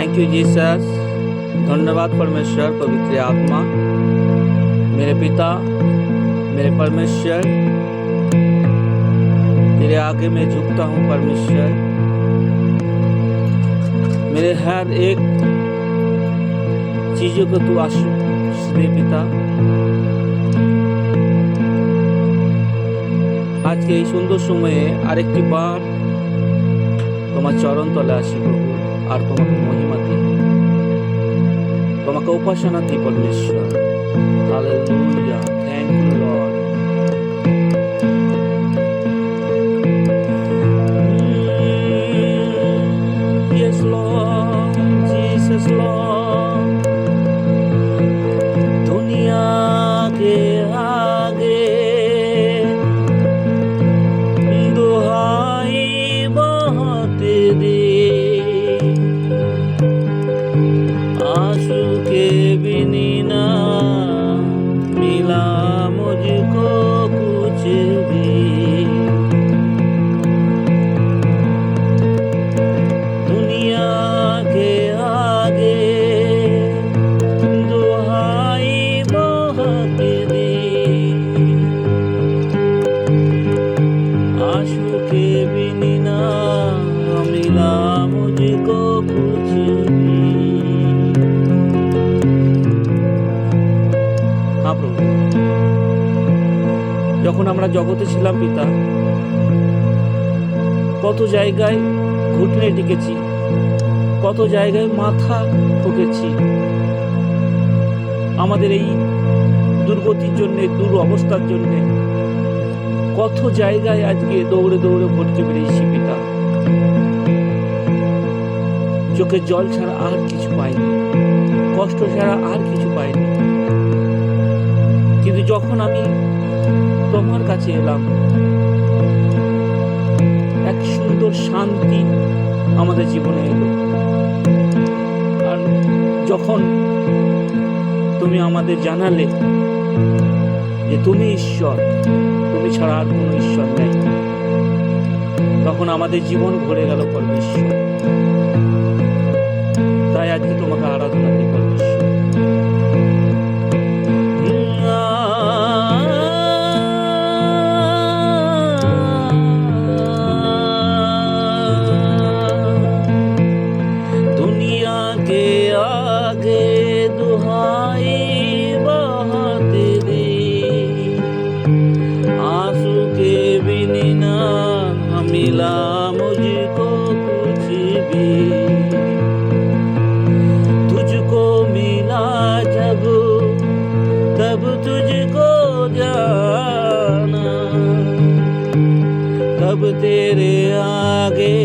Thank you Jesus. धन्यवाद परमेश्वर, पवित्र आत्मा, मेरे पिता, मेरे परमेश्वर, तेरे आगे मैं झुकता हूँ परमेश्वर। मेरे हर एक चीजों को तू आशीष दे पिता। আজকে এই সুন্দর সময়ে আরেকটি বার তোমার চরণ তলে আসি প্রভু, আর তোমাকে মহিমা দিই, তোমাকে উপাসনা দিই পরমেশ্বর। Hallelujah, thank you Lord. Yes Lord, Jesus Lord, दुनिया के आगे दुहाई बहुत दे, आंसू के बिनी ना मिला मुझको कुछ भी। दुनिया के आगे दुहाई बहुत दी, आंसू के बिनी ना मिला मुझको कुछ भी। हाँ प्रभु, যখন আমরা জগতে ছিলাম পিতা, কত জায়গায় ঘুটনে টিকেছি, কত জায়গায় মাথা ঠকেছি। আমাদের এই দুর্গতির জন্যে, দুরবস্থার জন্যে কত জায়গায় আজকে দৌড়ে দৌড়ে ভটকে বেরিয়েছি পিতা। চোখে জল ছাড়া আর কিছু পাইনি, কষ্ট ছাড়া আর কিছু পাইনি। কিন্তু যখন আমি তোমার কাছে এলাম, এক সুন্দর শান্তি আমাদের জীবনে এলো। আর যখন তুমি আমাদের জানালে যে তুমি ঈশ্বর, তুমি ছাড়া আর কোনো ঈশ্বর নেই, তখন আমাদের জীবন ভরে গেল পরমেশ্বর। তাই আজকে তোমাকে আরাধনা করি পরমেশ্বর। दुनिया के आगे दुहाई बहुत दी, आंसू के बिनी ना मिला मुझको कुछ भी। तुझको मिला जब तब तुझको जाना, तब तेरे आगे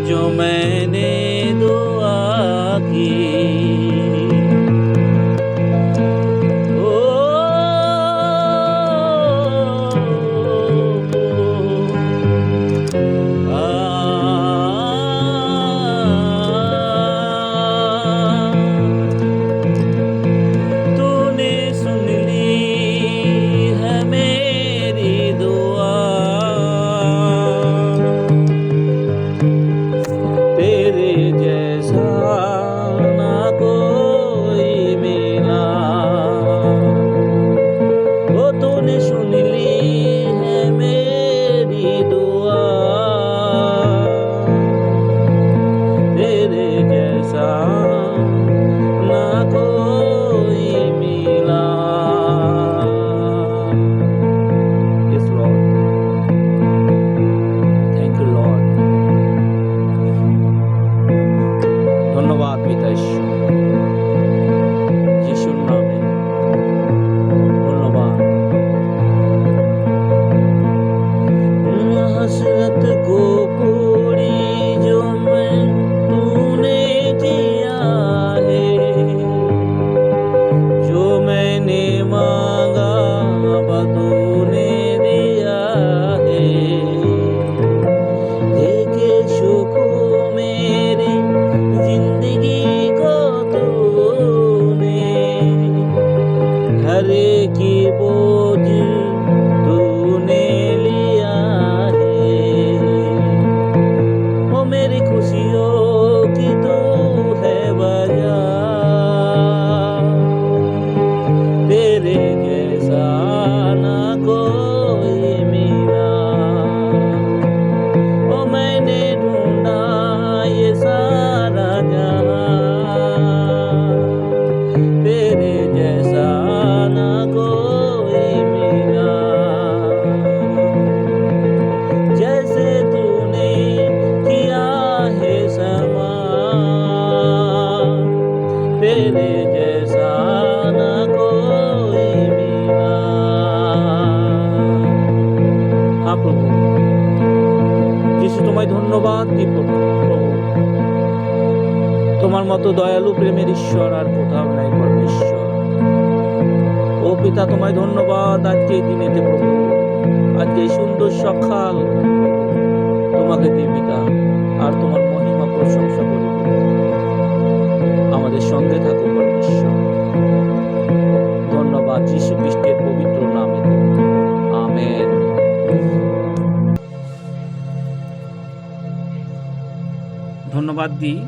जो मैंने दुआ की। को पूरी जो मैं तूने जिया তোমার মতো দয়ালু প্রেমের ঈশ্বর আর কোথাও নাই পরমেশ্বর। ও পিতা, তোমায় ধন্যবাদ আজকে এই দিনেতে প্রভু, আজকে এই সুন্দর সকাল তোমাকে দিই পিতা, আর তোমার মহিমা প্রশংসা করি। আমাদের সঙ্গে থাকো পরমেশ্বর। ধন্যবাদ যীশু খ্রিস্টের পবিত্র নামে, আমেন। ধন্যবাদ দিই,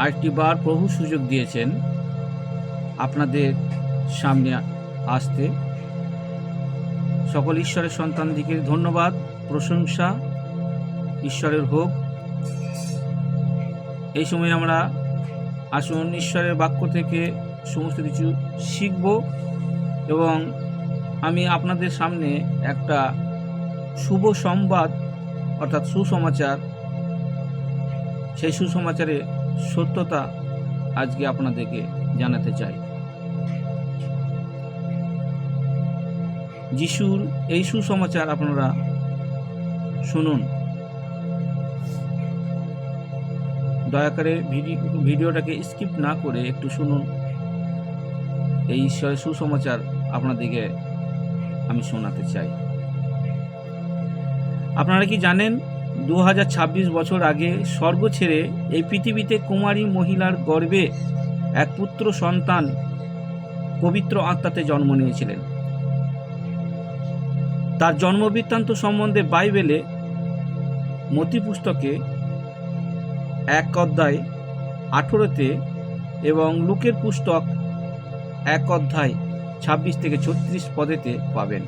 আরেকটি বার প্রভু সুযোগ দিয়েছেন আপনাদের সামনে আসতে। সকল ঈশ্বরের সন্তানদিকে ধন্যবাদ, প্রশংসা ঈশ্বরের হোক। এই সময় আমরা আসুন ঈশ্বরের বাক্য থেকে সমস্ত কিছু শিখব, এবং আমি আপনাদের সামনে একটা শুভ সংবাদ অর্থাৎ সুসমাচার, সেই সুসমাচারের সত্যতা আজকে আপনাদেরকে জানাতে চাই। যিশুর এই সুসমাচার আপনারা শুনুন। দয়া করে ভিডিওটাকে স্কিপ না করে একটু শুনুন। এই ঈশ্বরের সুসমাচার আপনাদেরকে আমি শোনাতে চাই। আপনারা কি জানেন 2026 বছর আগে স্বর্গ ছেড়ে এই পৃথিবীতে কুমারী মহিলার গর্ভে এক পুত্র সন্তান পবিত্র আত্মাতে জন্ম নিয়েছিলেন। তার জন্মবৃত্তান্ত সম্বন্ধে বাইবেলে মতি পুস্তকে 1 অধ্যায় 18-তে এবং লুকের পুস্তক 1 অধ্যায় 26 থেকে 36 পদেতে পাবেন।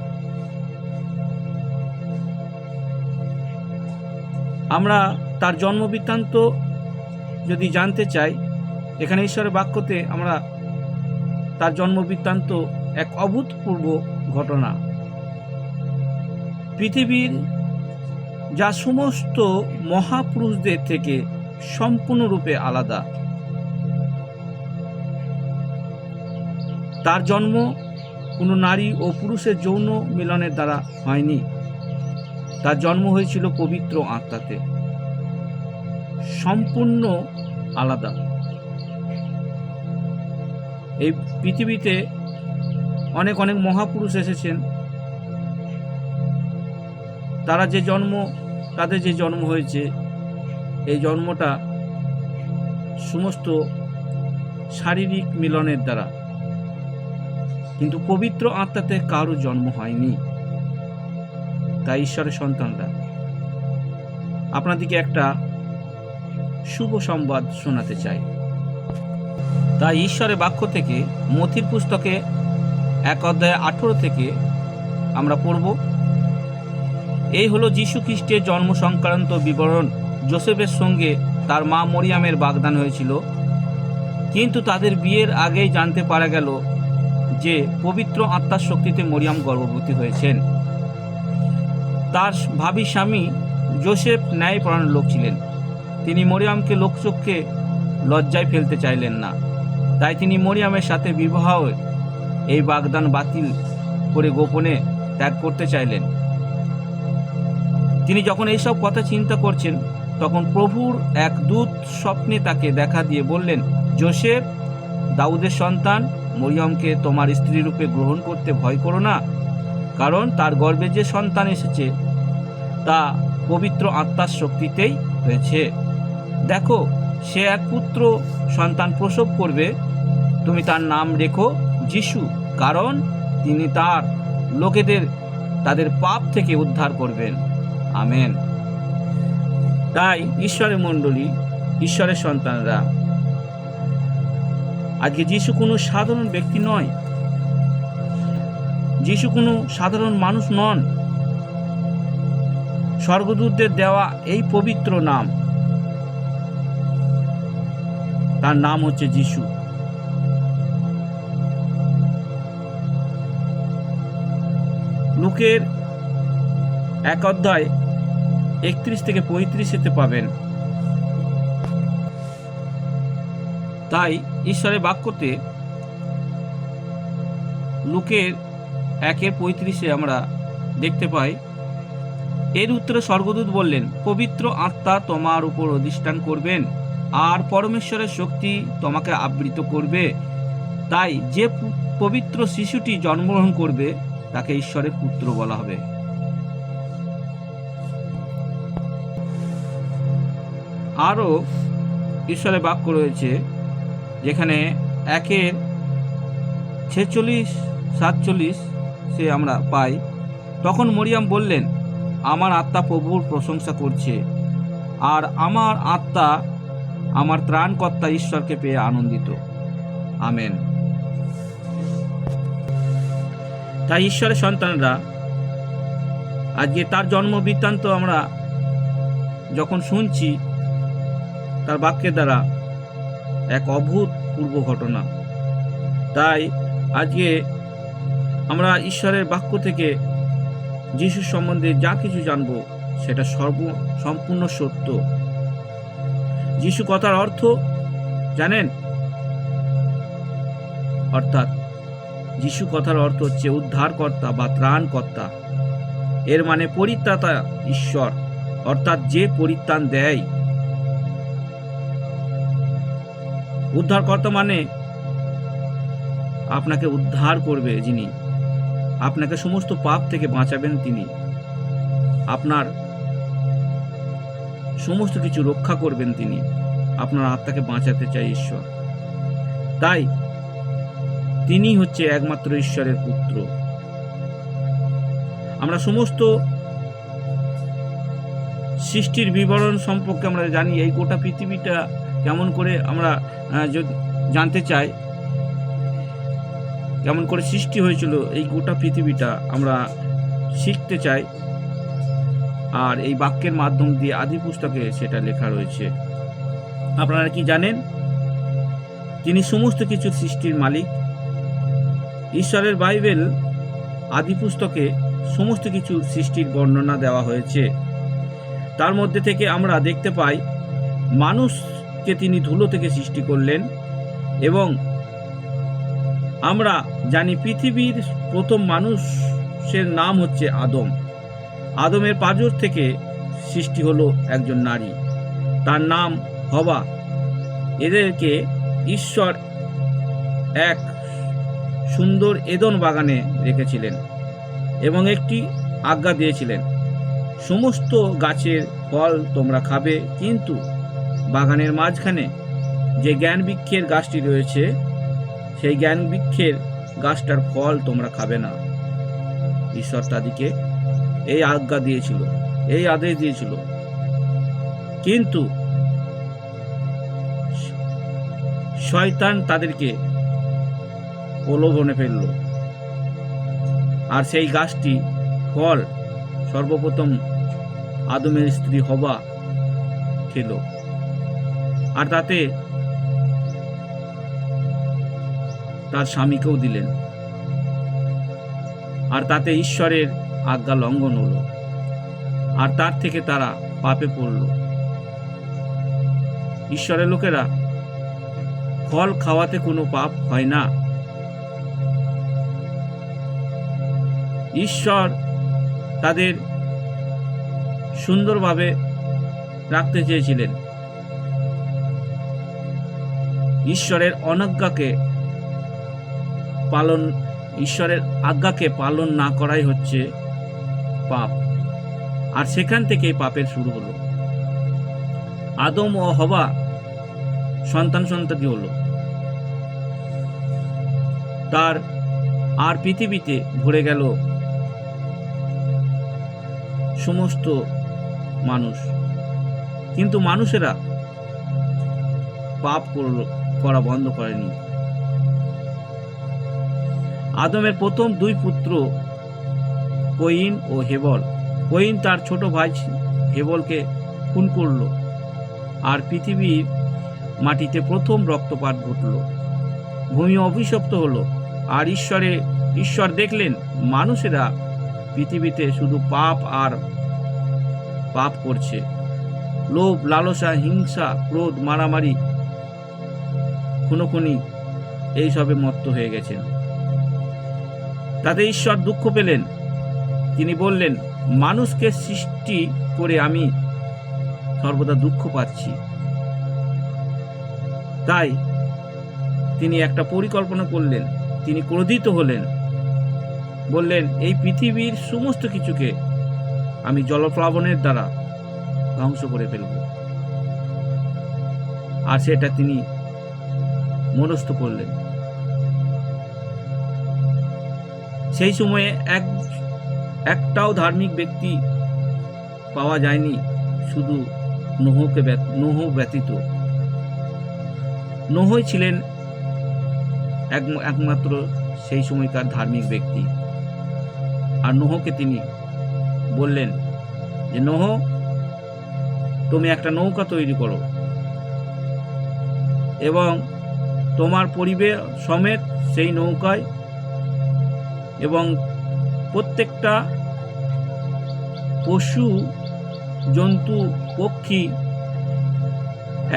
আমরা তার জন্মবৃত্তান্ত যদি জানতে চাই, এখানে ঈশ্বরের বাক্যতে আমরা তার জন্মবৃত্তান্ত এক অভূতপূর্ব ঘটনা। পৃথিবীর যা সমস্ত মহাপুরুষদের থেকে সম্পূর্ণরূপে আলাদা। তার জন্ম কোনো নারী ও পুরুষের যৌন মিলনের দ্বারা হয়নি। তার জন্ম হয়েছিল পবিত্র আত্মাতে, সম্পূর্ণ আলাদা। এই পৃথিবীতে অনেক অনেক মহাপুরুষ এসেছেন, তাদের যে জন্ম হয়েছে, এই জন্মটা সমস্ত শারীরিক মিলনের দ্বারা, কিন্তু পবিত্র আত্মাতে কারো জন্ম হয়নি। তাই ঈশ্বরের সন্তানরা আপনাদেরকে একটা শুভ সংবাদ শোনাতে চাই। তাই ঈশ্বরের বাক্য থেকে মথির পুস্তকে 1 অধ্যায় 18 থেকে আমরা পড়ব। এই হলো যীশু খ্রিস্টের জন্ম সংক্রান্ত বিবরণ। যোসেফের সঙ্গে তার মা মরিয়ামের বাগদান হয়েছিল, কিন্তু তাদের বিয়ের আগেই জানতে পারা গেল যে পবিত্র আত্মার শক্তিতে মরিয়াম গর্ভবতী হয়েছেন। তার ভাবী স্বামী যোসেফ ন্যায়পরায়ণ লোক ছিলেন। তিনি মরিয়ামকে লোকচক্ষে লজ্জায় ফেলতে চাইলেন না, তাই তিনি মরিয়ামের সাথে বিবাহ এই বাগদান বাতিল করে গোপনে ত্যাগ করতে চাইলেন। তিনি যখন এইসব কথা চিন্তা করছেন, তখন প্রভুর এক দূত স্বপ্নে তাকে দেখা দিয়ে বললেন, যোসেফ, দাউদের সন্তান, মরিয়মকে তোমার স্ত্রী রূপে গ্রহণ করতে ভয় করো না, কারণ তার গর্ভে যে সন্তান এসেছে তা পবিত্র আত্মার শক্তিতেই হয়েছে। দেখো, সে এক পুত্র সন্তান প্রসব করবে, তুমি তার নাম রেখো যিশু, কারণ তিনি তার লোকেদের তাদের পাপ থেকে উদ্ধার করবেন। আমেন। তাই ঈশ্বরের মণ্ডলী, ঈশ্বরের সন্তানরা, আজকে যিশু কোনো সাধারণ ব্যক্তি নয়, যিশু কোনো সাধারণ মানুষ নন। স্বর্গদূতদের দেওয়া এই পবিত্র নাম, তার নাম হচ্ছে যিশু। লুকের 1 অধ্যায় 31 থেকে 35 পাবেন। তাই ঈশ্বরের বাক্যতে লুকের 1:35 আমরা দেখতে পাই, এর উত্তরে স্বর্গদূত বললেন, পবিত্র আত্মা তোমার উপর অধিষ্ঠান করবেন আর পরমেশ্বরের শক্তি তোমাকে আবৃত করবে। তাই যে পবিত্র শিশুটি জন্মগ্রহণ করবে তাকে ঈশ্বরের পুত্র বলা হবে। আরও ঈশ্বরের বাক্য রয়েছে, যেখানে 1:46-47 আমরা পাই, তখন মরিয়াম বললেন, আমার আত্মা প্রভুর প্রশংসা করছে, আর আমার আত্মা আমার ত্রাণকর্তা ঈশ্বরকে পেয়ে আনন্দিত। আমেন। তাই ঈশ্বরের সন্তানরা আজকে তার জন্ম বৃত্তান্ত আমরা যখন শুনছি, তার বাক্যের দ্বারা এক অভূতপূর্ব ঘটনা। তাই আজকে আমরা ঈশ্বরের বাক্য থেকে যিশুর সম্বন্ধে যা কিছু জানব সেটা সম্পূর্ণ সত্য। যিশু কথার অর্থ জানেন? অর্থাৎ যিশু কথার অর্থ হচ্ছে উদ্ধারকর্তা বা ত্রাণকর্তা। এর মানে পরিত্রাতা ঈশ্বর, অর্থাৎ যে পরিত্রাণ দেয়। উদ্ধারকর্তা মানে আপনাকে উদ্ধার করবে যিনি, আপনাকে সমস্ত পাপ থেকে বাঁচাবেন তিনি, আপনার সমস্ত কিছু রক্ষা করবেন তিনি, আপনার আত্মাকে বাঁচাতে চাই ঈশ্বর। তাই তিনি হচ্ছে একমাত্র ঈশ্বরের পুত্র। আমরা সমস্ত সৃষ্টির বিবরণ সম্পর্কে আমরা জানি। এই গোটা পৃথিবীটা কেমন করে আমরা জানতে চাই, কেমন করে সৃষ্টি হয়েছিল এই গোটা পৃথিবীটা আমরা শিখতে চাই। আর এই বাক্যের মাধ্যম দিয়ে আদি পুস্তকে সেটা লেখা রয়েছে। আপনারা কি জানেন? তিনি সমস্ত কিছু সৃষ্টির মালিক। ঈশ্বরের বাইবেল আদি পুস্তকে সমস্ত কিছু সৃষ্টির বর্ণনা দেওয়া হয়েছে। তার মধ্যে থেকে আমরা দেখতে পাই মানুষকে তিনি ধুলো থেকে সৃষ্টি করলেন, এবং আমরা জানি পৃথিবীর প্রথম মানুষের নাম হচ্ছে আদম। আদমের পাঁজর থেকে সৃষ্টি হলো একজন নারী, তার নাম হবা। এদেরকে ঈশ্বর এক সুন্দর এদন বাগানে রেখেছিলেন এবং একটি আজ্ঞা দিয়েছিলেন, সমস্ত গাছের ফল তোমরা খাবে, কিন্তু বাগানের মাঝখানে যে জ্ঞান বৃক্ষের গাছটি রয়েছে সেই জ্ঞান বৃক্ষের গাছটার ফল তোমরা খাবে না। ঈশ্বর তাদেরকে এই আজ্ঞা দিয়েছিল, এই আদেশ দিয়েছিল। কিন্তু শয়তান তাদেরকে প্রলোভনে ফেলল, আর সেই গাছটি ফল সর্বপ্রথম আদমের স্ত্রী হবা খেল, আর তাতে তার স্বামীকেও দিলেন, আর তাতে ঈশ্বরের আজ্ঞা লঙ্ঘন হলো, আর তার থেকে তারা পাপে পড়ল। ঈশ্বরের লোকেরা, ফল খাওয়াতে কোনো পাপ হয় না। ঈশ্বর তাদের সুন্দরভাবে রাখতে চেয়েছিলেন। ঈশ্বরের আজ্ঞাকে পালন না করাই হচ্ছে পাপ, আর সেখান থেকেই পাপের শুরু হলো। আদম ও হবা সন্তান হলো, তার আর পৃথিবীতে ভরে গেল সমস্ত মানুষ। কিন্তু মানুষেরা পাপ করা বন্ধ করেনি। আদমের প্রথম দুই পুত্র কয়িন ও হেবল। কয়িন তার ছোট ভাই হেবলকে খুন করল, আর পৃথিবীর মাটিতে প্রথম রক্তপাত ঘটল। ভূমি অভিশপ্ত হলো, আর ঈশ্বর দেখলেন মানুষেরা পৃথিবীতে শুধু পাপ আর পাপ করছে। লোভ, লালসা, হিংসা, ক্রোধ, মারামারি, খুনোখুনি এইসবে মত্ত হয়ে গেছেন। তাতে ঈশ্বর দুঃখ পেলেন। তিনি বললেন, মানুষকে সৃষ্টি করে আমি সর্বদা দুঃখ পাচ্ছি। তাই তিনি একটা পরিকল্পনা করলেন। তিনি ক্রোধিত হলেন, বললেন, এই পৃথিবীর সমস্ত কিছুকে আমি জলপ্লাবনের দ্বারা ধ্বংস করে ফেলব। আর সেটা তিনি মনস্থ করলেন। সেই সময়ে একটাও ধার্মিক ব্যক্তি পাওয়া যায়নি, শুধু নোহ ব্যতীত। নোহই ছিলেন একমাত্র সেই সময়কার ধার্মিক ব্যক্তি। আর নোহকে তিনি বললেন যে, নোহ, তুমি একটা নৌকা তৈরি করো এবং তোমার পরিবার সমেত সেই নৌকায় এবং প্রত্যেকটা পশু জন্তু পক্ষী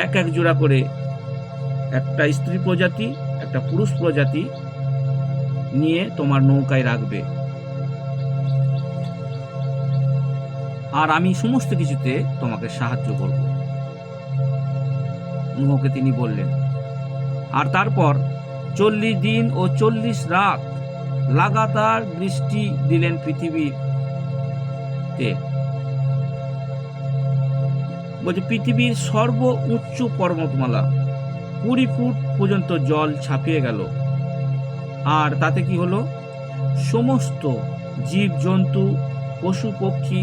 এক জোড়া করে, একটা স্ত্রী প্রজাতি একটা পুরুষ প্রজাতি নিয়ে তোমার নৌকায় রাখবে। আর আমি সমস্ত কিছুতে তোমাকে সাহায্য করব, নোহকে তিনি বললেন। আর তারপর 40 দিন ও 40 রাত লাগাতার বৃষ্টি দিলেন পৃথিবীতে। বলছে পৃথিবীর সর্ব উচ্চ পর্বতমালা 20 ফুট পর্যন্ত জল ছাপিয়ে গেল। আর তাতে কি হলো? সমস্ত জীব জন্তু পশু পক্ষী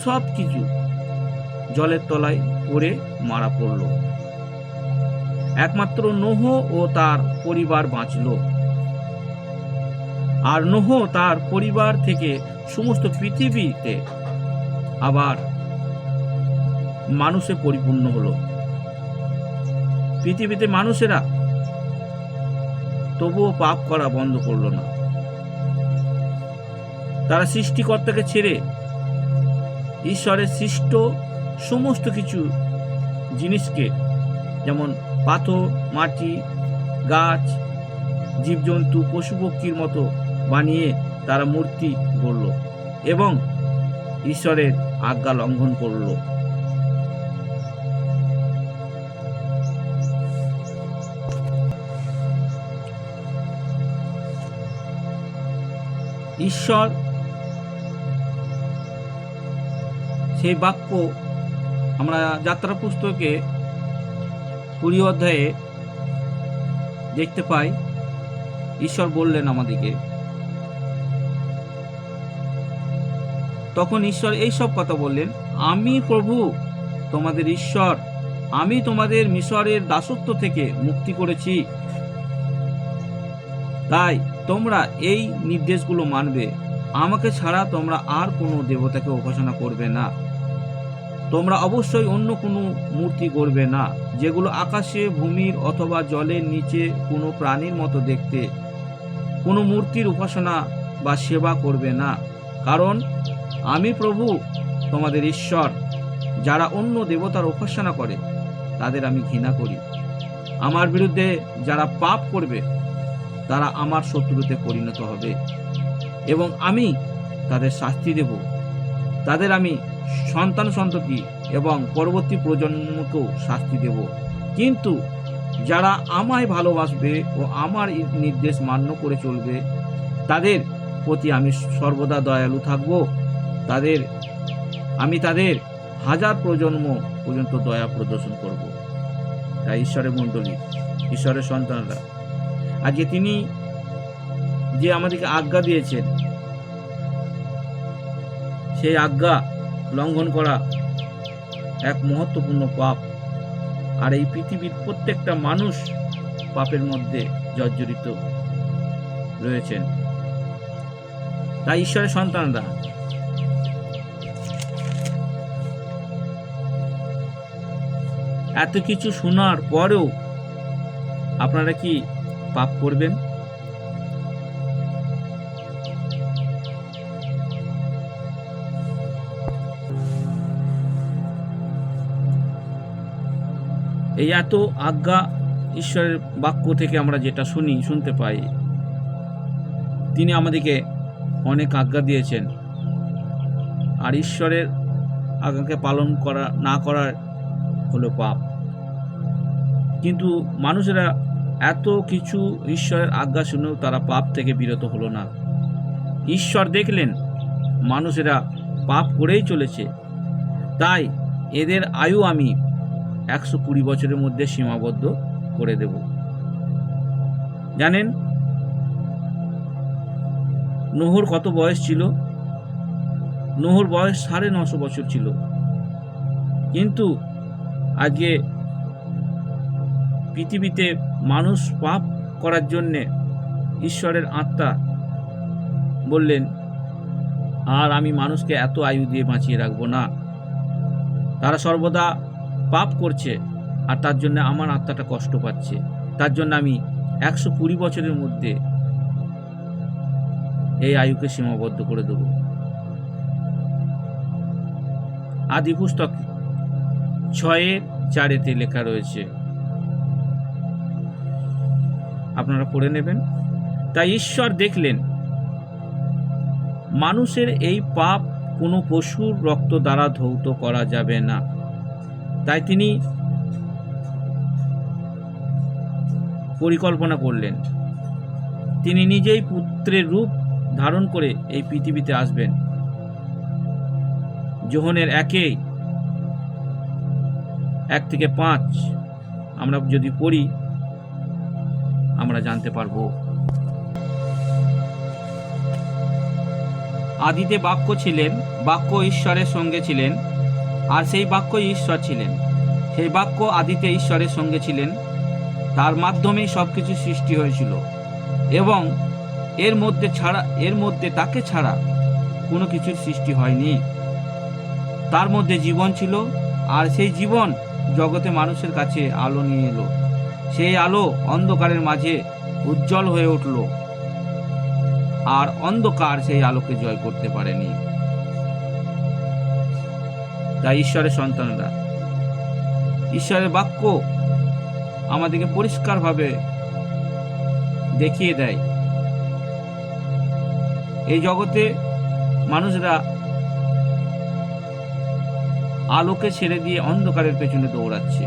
সব কিছু জলের তলায় পড়ে মারা পড়ল। একমাত্র নোহ ও তার পরিবার বাঁচল। আর নোহ তার পরিবার থেকে সমস্ত পৃথিবীতে আবার মানুষে পরিপূর্ণ হলো। পৃথিবীতে মানুষেরা তবুও পাপ করা বন্ধ করলো না। তারা সৃষ্টিকর্তাকে ছেড়ে ঈশ্বরের সৃষ্ট সমস্ত কিছু জিনিসকে, যেমন পাথর, মাটি, গাছ, জীবজন্তু, পশু পক্ষীর মতো বানিয়ে তারা মূর্তি গড়ল এবং ঈশ্বরের আজ্ঞা লঙ্ঘন করল। ঈশ্বর সেই বাক্য আমরা যাত্রা পুস্তকে 20 অধ্যায়ে দেখতে পাই। ঈশ্বর বললেন আমাদেরকে, তখন ঈশ্বর এই সব কথা বললেন, আমি প্রভু তোমাদের ঈশ্বর, আমি তোমাদের মিশরের দাসত্ব থেকে মুক্তি করেছি। তাই তোমরা এই নির্দেশগুলো মানবে। আমাকে ছাড়া তোমরা আর কোনো দেবতাকে উপাসনা করবে না। তোমরা অবশ্যই অন্য কোনো মূর্তি গড়বে না, যেগুলো আকাশে, ভূমির অথবা জলের নিচে কোনো প্রাণীর মতো দেখতে। কোনো মূর্তির উপাসনা বা সেবা করবে না, কারণ আমি প্রভু তোমাদের ঈশ্বর। যারা অন্য দেবতার উপাসনা করে তাদের আমি ঘৃণা করি। আমার বিরুদ্ধে যারা পাপ করবে তারা আমার শত্রুতে পরিণত হবে এবং আমি তাদের শাস্তি দেব। তাদের আমি সন্তান সন্ততি এবং পরবর্তী প্রজন্মকেও শাস্তি দেব। কিন্তু যারা আমায় ভালোবাসবে ও আমার নির্দেশ মান্য করে চলবে, তাদের প্রতি আমি সর্বদা দয়ালু থাকব। আমি তাদের 1000 প্রজন্ম পর্যন্ত দয়া প্রদর্শন করব। তাই ঈশ্বরের মণ্ডলী, ঈশ্বরের সন্তানরা, আজকে তিনি যে আমাদেরকে আজ্ঞা দিয়েছেন, সেই আজ্ঞা লঙ্ঘন করা এক মহত্বপূর্ণ পাপ। আর এই পৃথিবীর প্রত্যেকটা মানুষ পাপের মধ্যে জর্জরিত রয়েছেন। তাই ঈশ্বরের সন্তানরা এত কিছু শোনার পরেও আপনারা কি পাপ করবেন? এই এত আজ্ঞা ঈশ্বরের বাক্য থেকে আমরা যেটা শুনতে পাই, তিনি আমাদেরকে অনেক আজ্ঞা দিয়েছেন। আর ঈশ্বরের আজ্ঞাকে পালন করা না করার হলো পাপ। কিন্তু মানুষেরা এত কিছু ঈশ্বরের আজ্ঞা শুনেও তারা পাপ থেকে বিরত হলো না। ঈশ্বর দেখলেন মানুষেরা পাপ করেই চলেছে, তাই এদের আয়ু আমি 120 বছরের মধ্যে সীমাবদ্ধ করে দেব। জানেন নোহর কত বয়স ছিল? নোহর বয়স 950 বছর ছিল। কিন্তু আজকে পৃথিবীতে মানুষ পাপ করার জন্যে ঈশ্বরের আত্মা বললেন, আর আমি মানুষকে এত আয়ু দিয়ে বাঁচিয়ে রাখবো না। তারা সর্বদা পাপ করছে আর তার জন্য আমার আত্মাটা কষ্ট পাচ্ছে। তার জন্য আমি 120 বছরের মধ্যে এই আয়ুকে সীমাবদ্ধ করে দেব। আদি পুস্তক 6:4 লেখা রয়েছে, আপনারা পড়ে নেবেন। তাই ঈশ্বর দেখলেন মানুষের এই পাপ কোনো পশুর রক্ত দ্বারা ধৌত করা যাবে না। তাই তিনি পরিকল্পনা করলেন, তিনি নিজেই পুত্রের রূপ ধারণ করে এই পৃথিবীতে আসবেন। যোহনের 1:1-5 আমরা যদি পড়ি আমরা জানতে পারবো। আদিতে বাক্য ছিলেন, বাক্য ঈশ্বরের সঙ্গে ছিলেন, আর সেই বাক্যই ঈশ্বর ছিলেন। সেই বাক্য আদিতে ঈশ্বরের সঙ্গে ছিলেন, তার মাধ্যমেই সব কিছু সৃষ্টি হয়েছিল, এবং এর মধ্যে তাকে ছাড়া কোনো কিছুর সৃষ্টি হয়নি। তার মধ্যে জীবন ছিল, আর সেই জীবন জগতে মানুষের কাছে আলো নিয়ে এলো। সেই আলো অন্ধকারের মাঝে উজ্জ্বল হয়ে উঠল, আর অন্ধকার সেই আলোকে জয় করতে পারেনি। তাই ঈশ্বরের সন্তানরা, ঈশ্বরের বাক্য আমাদেরকে পরিষ্কারভাবে দেখিয়ে দেয় এই জগতে মানুষরা আলোকে ছেড়ে দিয়ে অন্ধকারের পেছনে দৌড়াচ্ছে।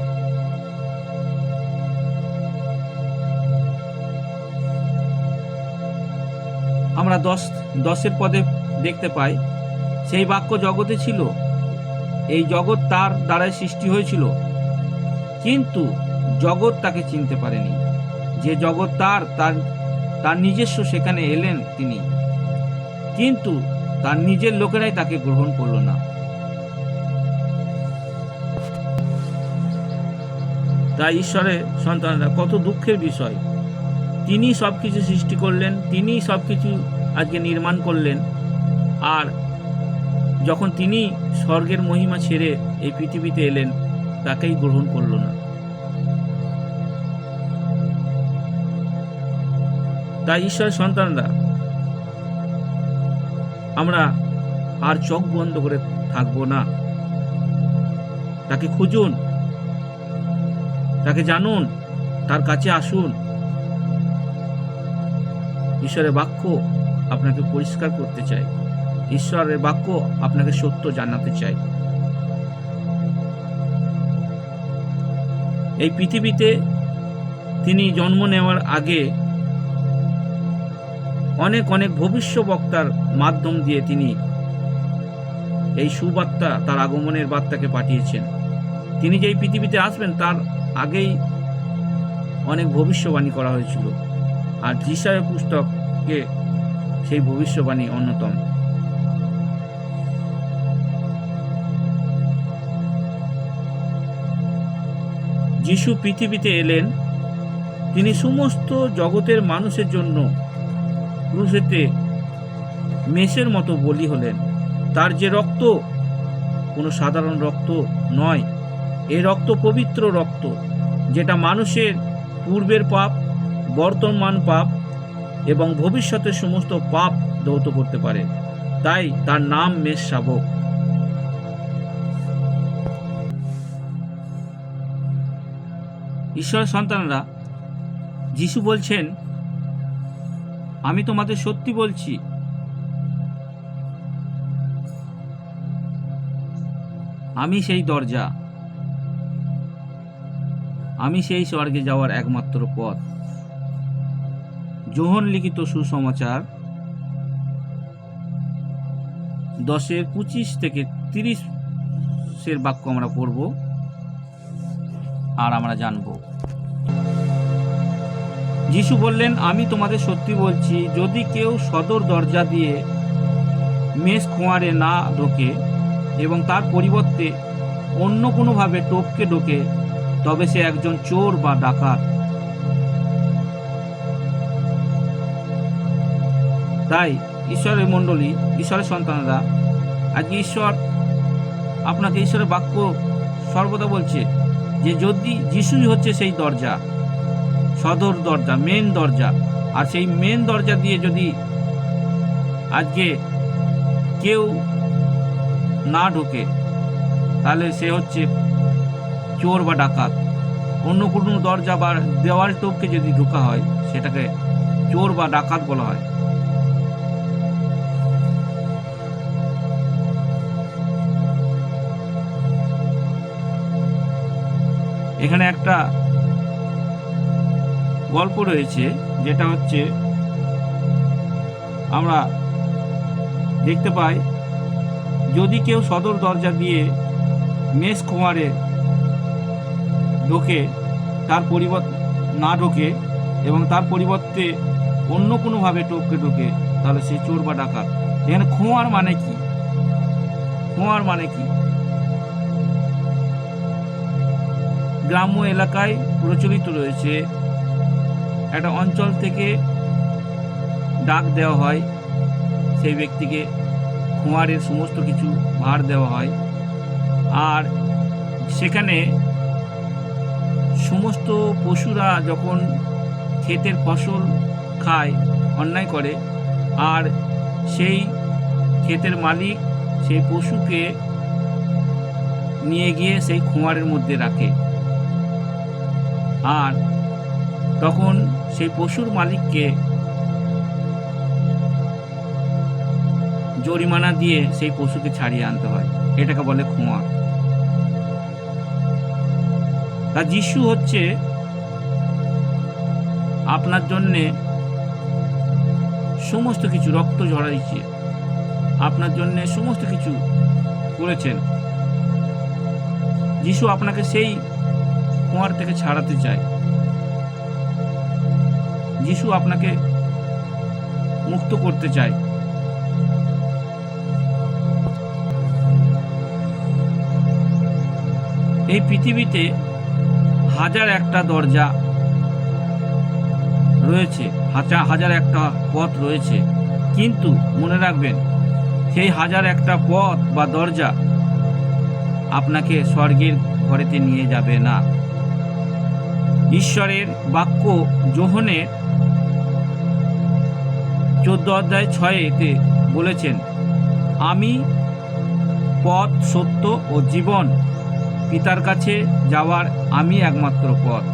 আমরা 10 পদে দেখতে পাই, সেই বাক্য জগতে ছিল, এই জগৎ তার দ্বারাই সৃষ্টি হয়েছিল, কিন্তু জগৎ তাকে চিনতে পারেনি। যে জগৎ তার নিজস্ব সেখানে এলেন তিনি, কিন্তু তার নিজের লোকেরাই তাকে গ্রহণ করল না। তাই ঈশ্বরের সন্তানরা কত দুঃখের বিষয়। তিনি সবকিছু সৃষ্টি করলেন, তিনি সবকিছু আজকে নির্মাণ করলেন, আর যখন তিনি স্বর্গের মহিমা ছেড়ে এই পৃথিবীতে এলেন তাকেই গ্রহণ করল না। তাই ঈশ্বরের সন্তানরা আমরা আর চোখ বন্ধ করে থাকবো না। তাকে খুঁজুন, তাকে জানুন, তার কাছে আসুন। ঈশ্বরের বাক্য আপনাকে পরিষ্কার করতে চাই, ঈশ্বরের বাক্য আপনাকে সত্য জানাতে চাই। এই পৃথিবীতে তিনি জন্ম নেওয়ার আগে অনেক ভবিষ্যবক্তার মাধ্যম দিয়ে তিনি এই সুবার্তা, তার আগমনের বার্তাকে পাঠিয়েছেন। তিনি যে এই পৃথিবীতে আসবেন তার আগেই অনেক ভবিষ্যবাণী করা হয়েছিল, আর যিশায়া পুস্তকে সেই ভবিষ্যবাণী অন্যতম। যিশু পৃথিবীতে এলেন, তিনি সমস্ত জগতের মানুষের জন্য ক্রুশেতে মেষের মতো বলি হলেন। তার যে রক্ত কোনো সাধারণ রক্ত নয়, এই রক্ত পবিত্র রক্ত, যেটা মানুষের পূর্বের পাপ, বর্তমান পাপ এবং ভবিষ্যতের সমস্ত পাপ ধৌত করতে পারে। তাই তার নাম মেষ শাবক। ঈশ্বরের সন্তানরা, যিশু বলছেন, আমি তোমাদের সত্যি বলছি, আমি সেই দরজা। আমি সেই স্বর্গে যাওয়ার একমাত্র পথ। যোহন লিখিত সুসমাচার 10:25 থেকে 30 বাক্য আমরা পড়ব আর আমরা জানব। যিশু বললেন, আমি তোমাদের সত্যি বলছি, যদি কেউ সদর দরজা দিয়ে মেষ খোঁয়ারে না ঢোকে এবং তার পরিবর্তে অন্য কোনোভাবে টপকে ঢোকে, তবে সে একজন চোর বা ডাকাত। তাই ঈশ্বরের মণ্ডলী, ঈশ্বরের সন্তানরা, আজকে ঈশ্বর আপনাকে ঈশ্বরের বাক্য সর্বদা বলছে যে যদি যিশুই হচ্ছে সেই দরজা, সদর দরজা, মেন দরজা, আর সেই মেন দরজা দিয়ে যদি আজকে কেউ না ঢোকে, তাহলে সে হচ্ছে চোর বা ডাকাত। অন্য কোনো দরজা বা দেওয়াল টপকে যদি ঢোকা হয়, সেটাকে চোর বা ডাকাত বলা হয়। এখানে একটা গল্প রয়েছে, যেটা হচ্ছে আমরা দেখতে পাই, যদি কেউ সদর দরজা দিয়ে মেষ খোঁয়ারে ঢোকে, তার পরিবর্তে না ঢোকে এবং তার পরিবর্তে অন্য কোনোভাবে টপকে ঢোকে, তাহলে সে চোর বা ডাকাত। এখানে খোঁয়ার মানে কি? খোঁয়ার মানে কি? গ্রাম্য এলাকায় প্রচলিত রয়েছে, একটা অঞ্চল থেকে ডাক দেওয়া হয়, সেই ব্যক্তিকে খোঁয়ারের সমস্ত কিছু ভার দেওয়া হয়, আর সেখানে সমস্ত পশুরা যখন ক্ষেতের ফসল খায়, অন্যায় করে, আর সেই ক্ষেতের মালিক সেই পশুকে নিয়ে গিয়ে সেই খোঁয়ারের মধ্যে রাখে, আর তখন সেই পশুর মালিককে জরিমানা দিয়ে সেই পশুকে ছাড়িয়ে আনতে হয়। এটাকে বলে খোঁয়ার। তা যিশু হচ্ছে আপনার জন্যে সমস্ত কিছু, রক্ত ঝরাইছে, আপনার জন্যে সমস্ত কিছু করেছেন। যিশু আপনাকে সেই খোঁয়ার থেকে ছাড়াতে চায়। যিশু আপনাকে মুক্ত করতে চায়। এই পৃথিবীতে হাজার একটা দরজা রয়েছে, হাজার একটা পথ রয়েছে, কিন্তু মনে রাখবেন, সেই হাজার একটা পথ বা দরজা আপনাকে স্বর্গের ঘরেতে নিয়ে যাবে না। ঈশ্বরের বাক্য যোহনের 14:6 বলেছেন, আমি পথ, সত্য ও জীবন, পিতার কাছে যাওয়ার আমি একমাত্র পথ।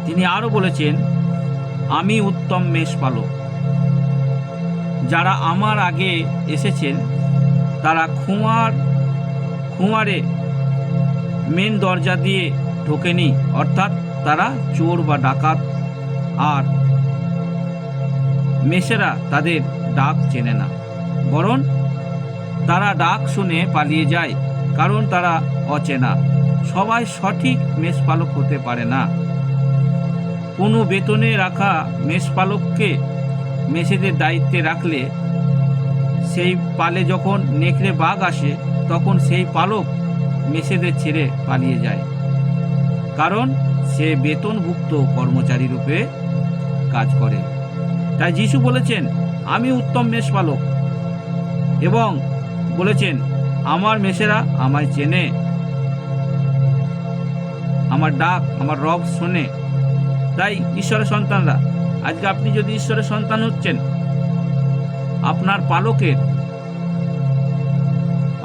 তিনি আরও বলেছেন, আমি উত্তম মেষপালক। যারা আমার আগে এসেছেন তারা খোঁয়ারে মেন দরজা দিয়ে ঢোকেনি, অর্থাৎ তারা চোর বা ডাকাত, আর মেষেরা তাদের ডাক চেনে না, বরং তারা ডাক শুনে পালিয়ে যায়, কারণ তারা অচেনা। সবাই সঠিক মেষপালক হতে পারে না। কোনো বেতনে রাখা মেষপালককে মেষেদের দায়িত্বে রাখলে সেই পালে যখন নেকড়ে বাঘ আসে, তখন সেই পালক মেষেদের ছেড়ে পালিয়ে যায়, কারণ সে বেতনভুক্ত কর্মচারী রূপে কাজ করে। তাই যিশু বলেছেন, আমি উত্তম মেষপালক, এবং বলেছেন, আমার মেষেরা আমায় চেনে, আমার ডাক আমার রব শোনে। তাই ঈশ্বরের সন্তানরা, আজকে আপনি যদি ঈশ্বরের সন্তান হচ্ছেন, আপনার পালকের,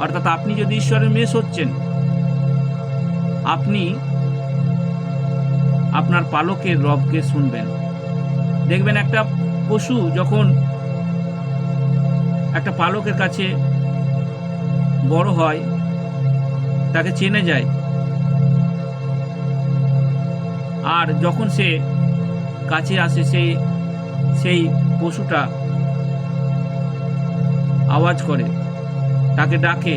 অর্থাৎ আপনি যদি ঈশ্বরের মেষ হচ্ছেন, আপনি আপনার পালকের রবকে শুনবেন। দেখবেন, একটা পশু যখন একটা পালকের কাছে বড় হয়, তাকে চেনে যায়। আর যখন সে কাছে আসে, সেই পশুটা আওয়াজ করে, তাকে ডাকে,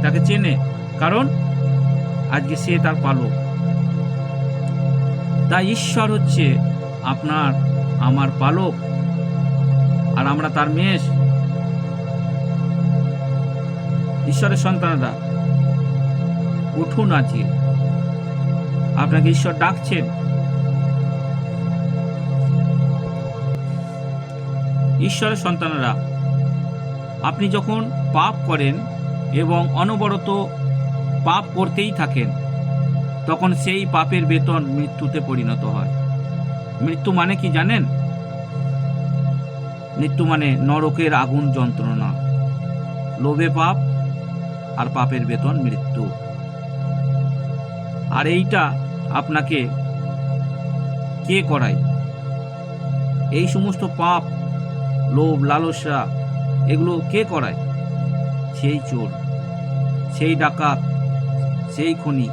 তাকে চেনে, কারণ আজকে সে তার পালক। তাই ঈশ্বর হচ্ছে আপনার আমার পালক, আর আমরা তার মেষ। ঈশ্বরের সন্তানরা, উঠুন, আজকে আপনাকে ঈশ্বর ডাকছেন। ঈশ্বরের সন্তানরা, আপনি যখন পাপ করেন এবং অনবরত পাপ করতেই থাকেন, তখন সেই পাপের বেতন মৃত্যুতে পরিণত হয়। মৃত্যু মানে কি জানেন? মৃত্যু মানে নরকের আগুন যন্ত্রণা। লোভে পাপ, আর পাপের বেতন মৃত্যু। আর এইটা আপনাকে কে করায়? এই সমস্ত পাপ, লোভ, লালসা, এগুলো কে করায়? সেই চোর, সেই ডাকাত, সেই খুনি,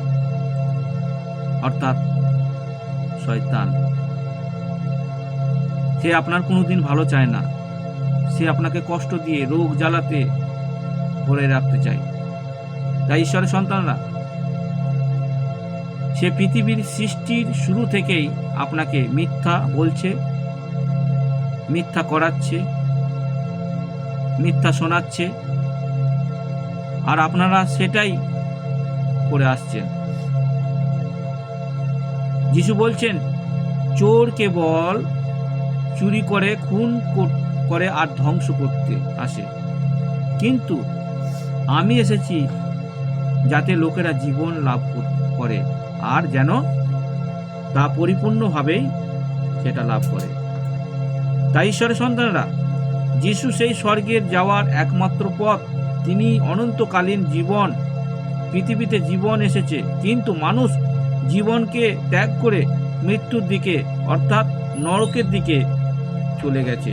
অর্থাৎ শয়তান। সে আপনার কোনোদিন ভালো চায় না। সে আপনাকে কষ্ট দিয়ে, রোগ জ্বালাতে ভরে রাখতে চায়। তাই ঈশ্বরের সন্তানরা, সে পৃথিবীর সৃষ্টির শুরু থেকেই আপনাকে মিথ্যা বলছে, মিথ্যা করাচ্ছে, মিথ্যা শোনাচ্ছে, আর আপনারা সেটাই করে আসছেন। যিশু বলছেন, চোর কেবল চুরি করে, খুন করে আর ধ্বংস করতে আসে, কিন্তু আমি এসেছি যাতে লোকেরা জীবন লাভ করে, আর যেন তা পরিপূর্ণভাবেই সেটা লাভ করে। তাই ঈশ্বরের সন্তানরা, যিশু সেই স্বর্গের যাওয়ার একমাত্র পথ। তিনি অনন্তকালীন জীবন, পৃথিবীতে জীবন এসেছে, কিন্তু মানুষ জীবনকে ত্যাগ করে মৃত্যুর দিকে, অর্থাৎ নরকের দিকে চলে গেছে।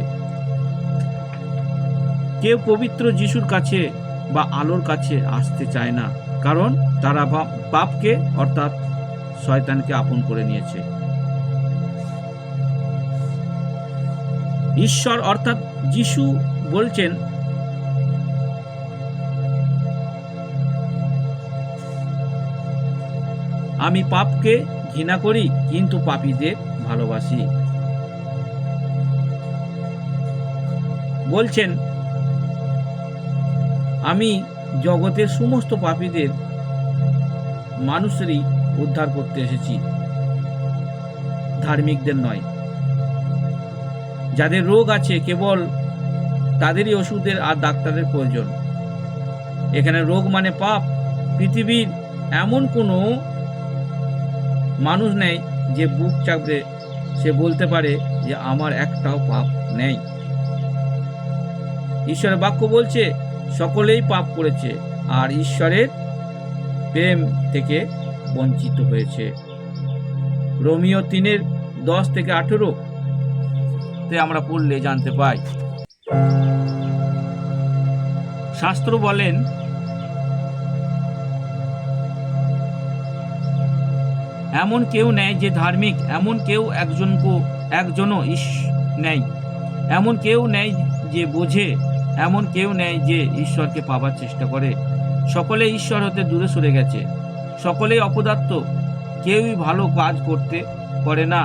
কেউ পবিত্র যিশুর কাছে বা আলোর কাছে আসতে চায় না, কারণ তারা পাপকে, অর্থাৎ শয়তানকে আপন করে নিয়েছে। ঈশ্বর অর্থাৎ যিশু বলছেন, আমি পাপকে ঘৃণা করি, কিন্তু পাপীদের ভালোবাসি। বলছেন, আমি জগতের সমস্ত পাপীদের, মানুষেরই উদ্ধার করতে এসেছি, ধার্মিকদের নয়। যাদের রোগ আছে, কেবল তাদেরই ওষুধের আর ডাক্তারের প্রয়োজন। এখানে রোগ মানে পাপ। পৃথিবীর এমন কোনো মানুষ নেই যে বুক চাপড়ে সে বলতে পারে যে আমার একটাও পাপ নেই। ঈশ্বরের বাক্য বলছে, সকলেই পাপ করেছে আর ঈশ্বরের প্রেম থেকে বঞ্চিত হয়েছে। রোমিও 3:10-18 তে আমরা পড়লে জানতে পাই। শাস্ত্র বলেন, এমন কেউ নেই যে ধার্মিক, এমন কেউ একজনও নেই, এমন কেউ নেই যে বোঝে, এমন কেউ নেই যে ঈশ্বরকে পাবার চেষ্টা করে। সকলে ঈশ্বর হতে দূরে সরে গেছে, সকলেই অপদার্থ, কেউই ভালো কাজ করতে করে না,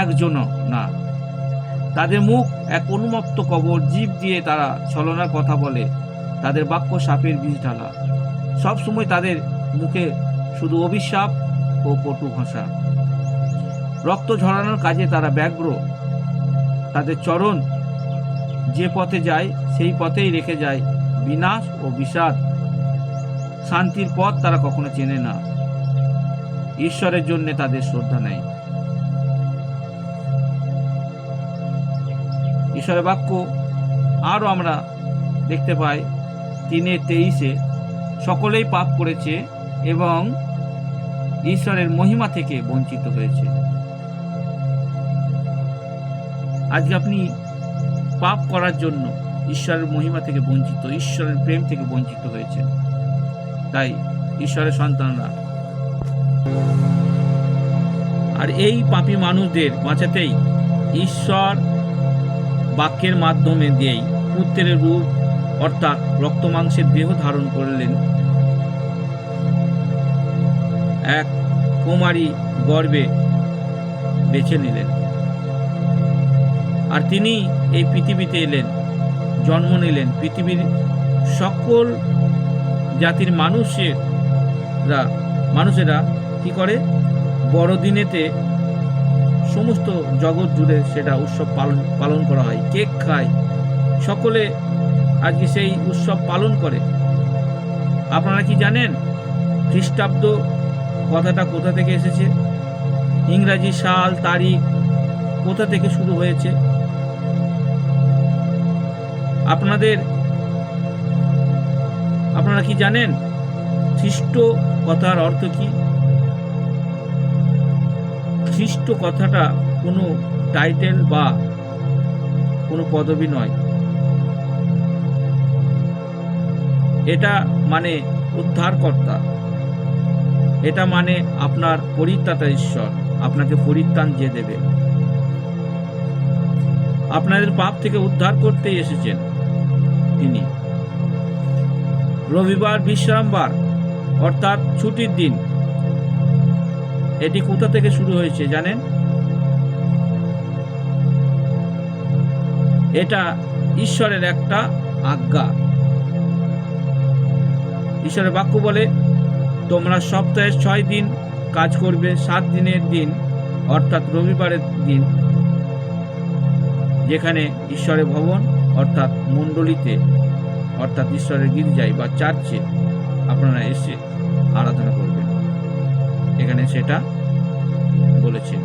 একজনও না। তাদের মুখ এক উন্মত্ত কবর, জিভ দিয়ে তারা ছলনার কথা বলে, তাদের বাক্য সাপের বিষ ঢালা। সবসময় তাদের মুখে শুধু অভিশাপ ও কটু ভাষা। রক্ত ঝরানোর কাজে তারা ব্যগ্র, তাদের চরণ যে পথে যায় সেই পথেই রেখে যায় বিনাশ ও বিষাদ। শান্তির পথ তারা কখনো চেনে না, ঈশ্বরের জন্য তাদের শ্রদ্ধা নেই। ঈশ্বরের বাক্য আরও আমরা দেখতে পাই 3:23, সকলেই পাপ করেছে এবং ঈশ্বরের মহিমা থেকে বঞ্চিত হয়েছে। আজকে আপনি পাপ করার জন্য ঈশ্বরের মহিমা থেকে বঞ্চিত, ঈশ্বরের প্রেম থেকে বঞ্চিত হয়েছেন। তাই ঈশ্বরের সন্তানরা। আর এই পাপী মানুষদের বাঁচাতেই ঈশ্বর বাক্যের মাধ্যমে দিয়েই পুত্রের রূপ অর্থাৎ রক্ত মাংসের দেহ ধারণ করলেন, এক কুমারী গর্ভে বেছে নিলেন। আর তিনি এই পৃথিবীতে এলেন, জন্ম নিলেন। পৃথিবীর সকল জাতির মানুষেরা কি করে, বড়দিনেতে সমস্ত জগৎ জুড়ে সেটা উৎসব পালন করা হয়, কেক খায়, সকলে আজকে সেই উৎসব পালন করে। আপনারা কি জানেন খ্রিস্টাব্দ কথাটা কোথা থেকে এসেছে? ইংরাজি সাল তারিখ কোথা থেকে শুরু হয়েছে? আপনারা কি জানেন খ্রিস্ট কথার অর্থ কি? খ্রিস্ট কথাটা কোনো টাইটেল বা কোনো পদবি নয়। এটা মানে উদ্ধারকর্তা, এটা মানে আপনার পরিত্রাতা ঈশ্বর, আপনাকে পরিত্রাণ যে দেবে, আপনাদের পাপ থেকে উদ্ধার করতে এসেছেন তিনি। রবিবার বিশ্রামবার অর্থাৎ ছুটির দিন, এটি কোথা থেকে শুরু হয়েছে জানেন? এটা ঈশ্বরের একটা আজ্ঞা। ঈশ্বরের বাক্য বলে, তোমরা সপ্তাহের 6 দিন কাজ করবে, 7 দিনের দিন অর্থাৎ রবিবারের দিন যেখানে ঈশ্বরের ভবন অর্থাৎ মণ্ডলীতে অর্থাৎ ঈশ্বরের গির্জায় বা চার্চে আপনারা এসে আরাধনা করবেন। এখানে সেটা বলেছেন।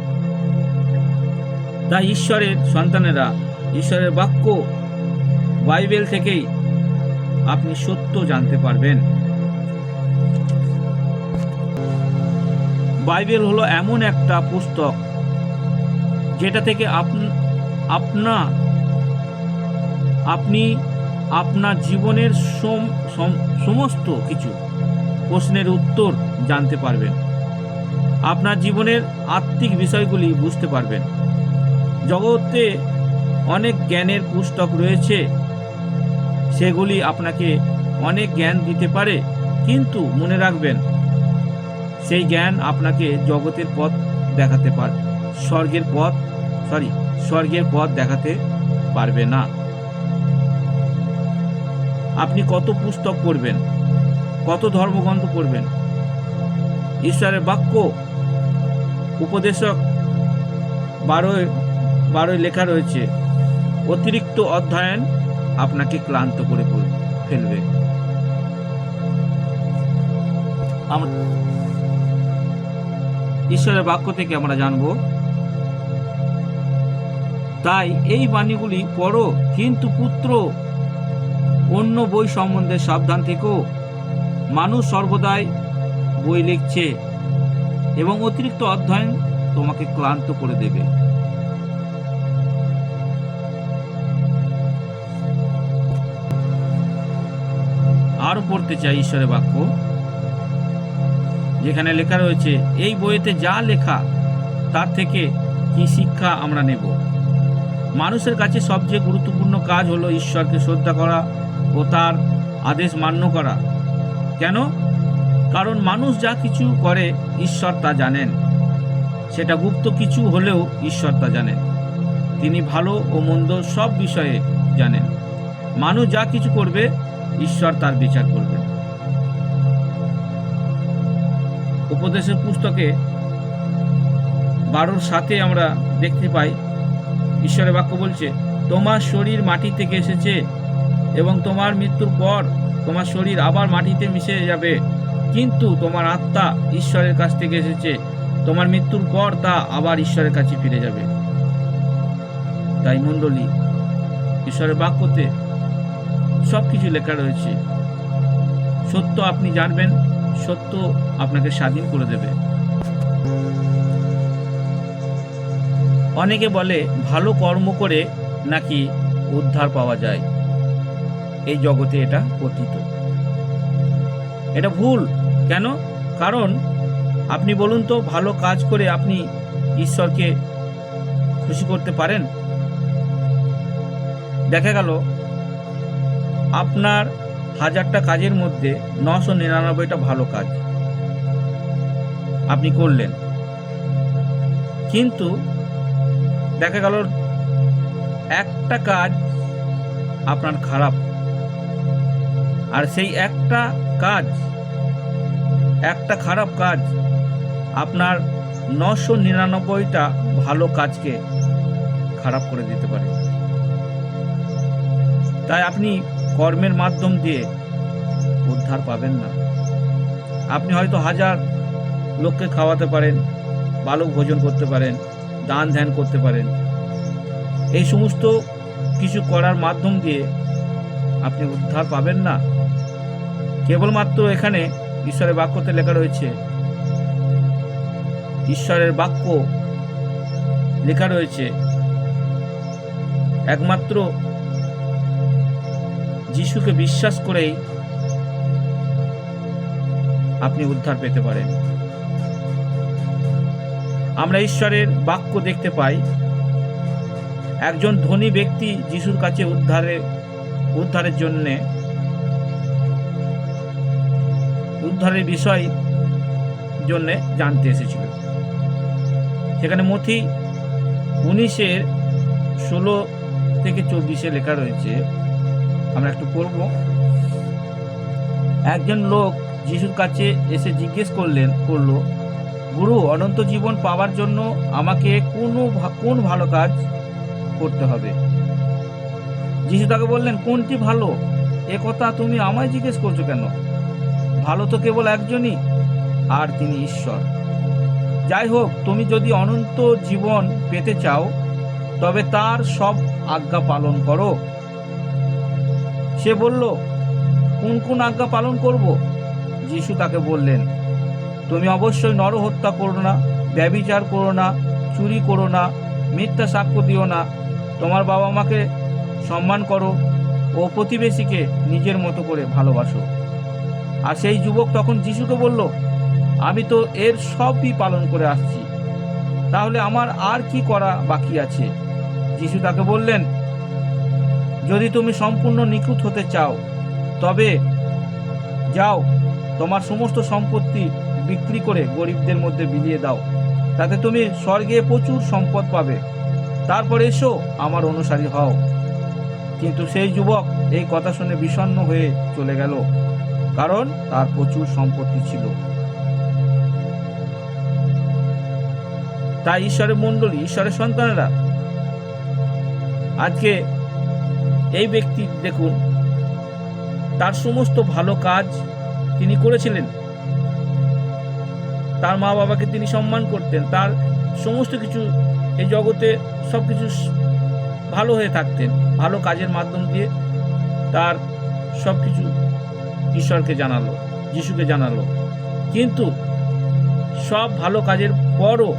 তাই ঈশ্বরের সন্তানেরা ঈশ্বরের বাক্য বাইবেল থেকেই আপনি সত্য জানতে পারবেন। বাইবেল হলো এমন একটা পুস্তক যেটা থেকে আপনি আপনার জীবনের সমস্ত কিছু প্রশ্নের উত্তর জানতে পারবেন, আপনার জীবনের আত্মিক বিষয়গুলি বুঝতে পারবেন। জগতে অনেক জ্ঞানের পুস্তক রয়েছে, সেগুলি আপনাকে অনেক জ্ঞান দিতে পারে, কিন্তু মনে রাখবেন সেই জ্ঞান আপনাকে জগতের পথ দেখাতে পারে, স্বর্গের পথ দেখাতে পারবে না। আপনি কত পুস্তক পড়বেন, কত ধর্মগ্রন্থ পড়বেন? ঈশ্বরের বাক্য উপদেশক 12 লেখা রয়েছে, অতিরিক্ত অধ্যয়ন আপনাকে ক্লান্ত করে ফেলবে। ঈশ্বরের বাক্য থেকে আমরা জানব। তাই এই বাণীগুলি পড়ো, কিন্তু পুত্র অন্য বই সম্বন্ধে সাবধান থেকো। মানুষ সর্বদাই বই লিখছে এবং অতিরিক্ত অধ্যয়ন তোমাকে ক্লান্ত করে দেবে। আরো পড়তে চাই ঈশ্বরের বাক্য, যেখানে লেখা রয়েছে, এই বইতে যা লেখা তার থেকে কি শিক্ষা আমরা নেব? মানুষের কাছে সবচেয়ে গুরুত্বপূর্ণ কাজ হলো ঈশ্বরকে শ্রদ্ধা করা ও তার আদেশ মান্য করা। কেন? কারণ মানুষ যা কিছু করে ঈশ্বর তা জানেন, সেটা গুপ্ত কিছু হলেও ঈশ্বর তা জানেন। তিনি ভালো ও মন্দ সব বিষয়ে জানেন। মানুষ যা কিছু করবে ঈশ্বর তার বিচার করবেন। উপদেশের পুস্তকে 12:7 আমরা দেখতে পাই ঈশ্বরের বাক্য বলছে, তোমার শরীর মাটি থেকে এসেছে এবং তোমার মৃত্যুর পর তোমার শরীর আবার মাটিতে মিশে যাবে, কিন্তু তোমার আত্মা ঈশ্বরের কাছ থেকে এসেছে, তোমার মৃত্যুর পর তা আবার ঈশ্বরের কাছে ফিরে যাবে। তাই মণ্ডলী, ঈশ্বরের বাক্যতে সব কিছু লেখা রয়েছে। সত্য আপনি জানবেন, সত্য আপনাকে স্বাধীন করে দেবে। অনেকে বলে ভালো কর্ম করে নাকি উদ্ধার পাওয়া যায়। এই জগতে এটা কথিত, এটা ভুল। কেন? কারণ আপনি বলুন তো, ভালো কাজ করে আপনি ঈশ্বরকে খুশি করতে পারেন? দেখা গেল আপনার 1000টা কাজের মধ্যে 999টা ভালো কাজ আপনি করলেন, কিন্তু দেখা গেল একটা কাজ আপনার খারাপ, আর সেই একটা খারাপ কাজ আপনার 999টা ভালো কাজকে খারাপ করে দিতে পারে। তাই আপনি কর্মের মাধ্যম দিয়ে উদ্ধার পাবেন না। আপনি হয়তো 1000 লোককে খাওয়াতে পারেন, ভালো ভোজন করতে পারেন, দান ধ্যান করতে পারেন, এই সমস্ত কিছু করার মাধ্যম দিয়ে আপনি উদ্ধার পাবেন না। কেবলমাত্র এখানে ঈশ্বরের বাক্যতে লেখা রয়েছে, ঈশ্বরের বাক্য লেখা রয়েছে একমাত্র যিশুকে বিশ্বাস করেই আপনি উদ্ধার পেতে পারেন। আমরা ঈশ্বরের বাক্য দেখতে পাই, একজন ধনী ব্যক্তি যিশুর কাছে উদ্ধারের বিষয় জন্য জানতে এসেছিল। সেখানে মথি 19:16-24 লেখা রয়েছে, আমরা একটু পড়ব। একজন লোক যিশুর কাছে এসে জিজ্ঞেস করল, গুরু, অনন্ত জীবন পাওয়ার জন্য আমাকে কোন ভালো কাজ করতে হবে? যিশু তাকে বললেন, কোনটি ভালো? এ কথা তুমি আমায় জিজ্ঞেস করছো কেন? ভালো তো কেবল একজনই, আর তিনি ঈশ্বর। যাই হোক, তুমি যদি অনন্ত জীবন পেতে চাও তবে তার সব আজ্ঞা পালন করো। সে বলল, কোন কোন আজ্ঞা পালন করব? যিশু তাকে বললেন, তুমি অবশ্যই নরহত্যা করো না, ব্যভিচার করো না, চুরি করো না, মিথ্যা সাক্ষ্য দিও না, তোমার বাবা মাকে সম্মান করো ও প্রতিবেশীকে নিজের মতো করে ভালোবাসো। আর সেই যুবক তখন যিশুকে বলল, আমি তো এর সবই পালন করে আসছি, তাহলে আমার আর কি করা বাকি আছে? যিশু তাকে বললেন, যদি তুমি সম্পূর্ণ নিখুঁত হতে চাও তবে যাও, তোমার সমস্ত সম্পত্তি বিক্রি করে গরিবদের মধ্যে বিলিয়ে দাও, তাতে তুমি স্বর্গে প্রচুর সম্পদ পাবে। তারপর এসো আমার অনুসারী হও। কিন্তু সেই যুবক এই কথা শুনে বিষণ্ণ হয়ে চলে গেল, কারণ তার প্রচুর সম্পত্তি ছিল। তাই ঈশ্বরের মণ্ডলী, ঈশ্বরের সন্তানেরা, আজকে এই ব্যক্তি দেখুন, তার সমস্ত ভালো কাজ তিনি করেছিলেন, তার মা বাবাকে তিনি সম্মান করতেন, তার সমস্ত কিছু এই জগতে সব কিছু ভালো হয়ে থাকতেন, ভালো কাজের মাধ্যম দিয়ে তার সব কিছু ঈশ্বরকে জানালো, যিশুকে জানালো। কিন্তু সব ভালো কাজের পরও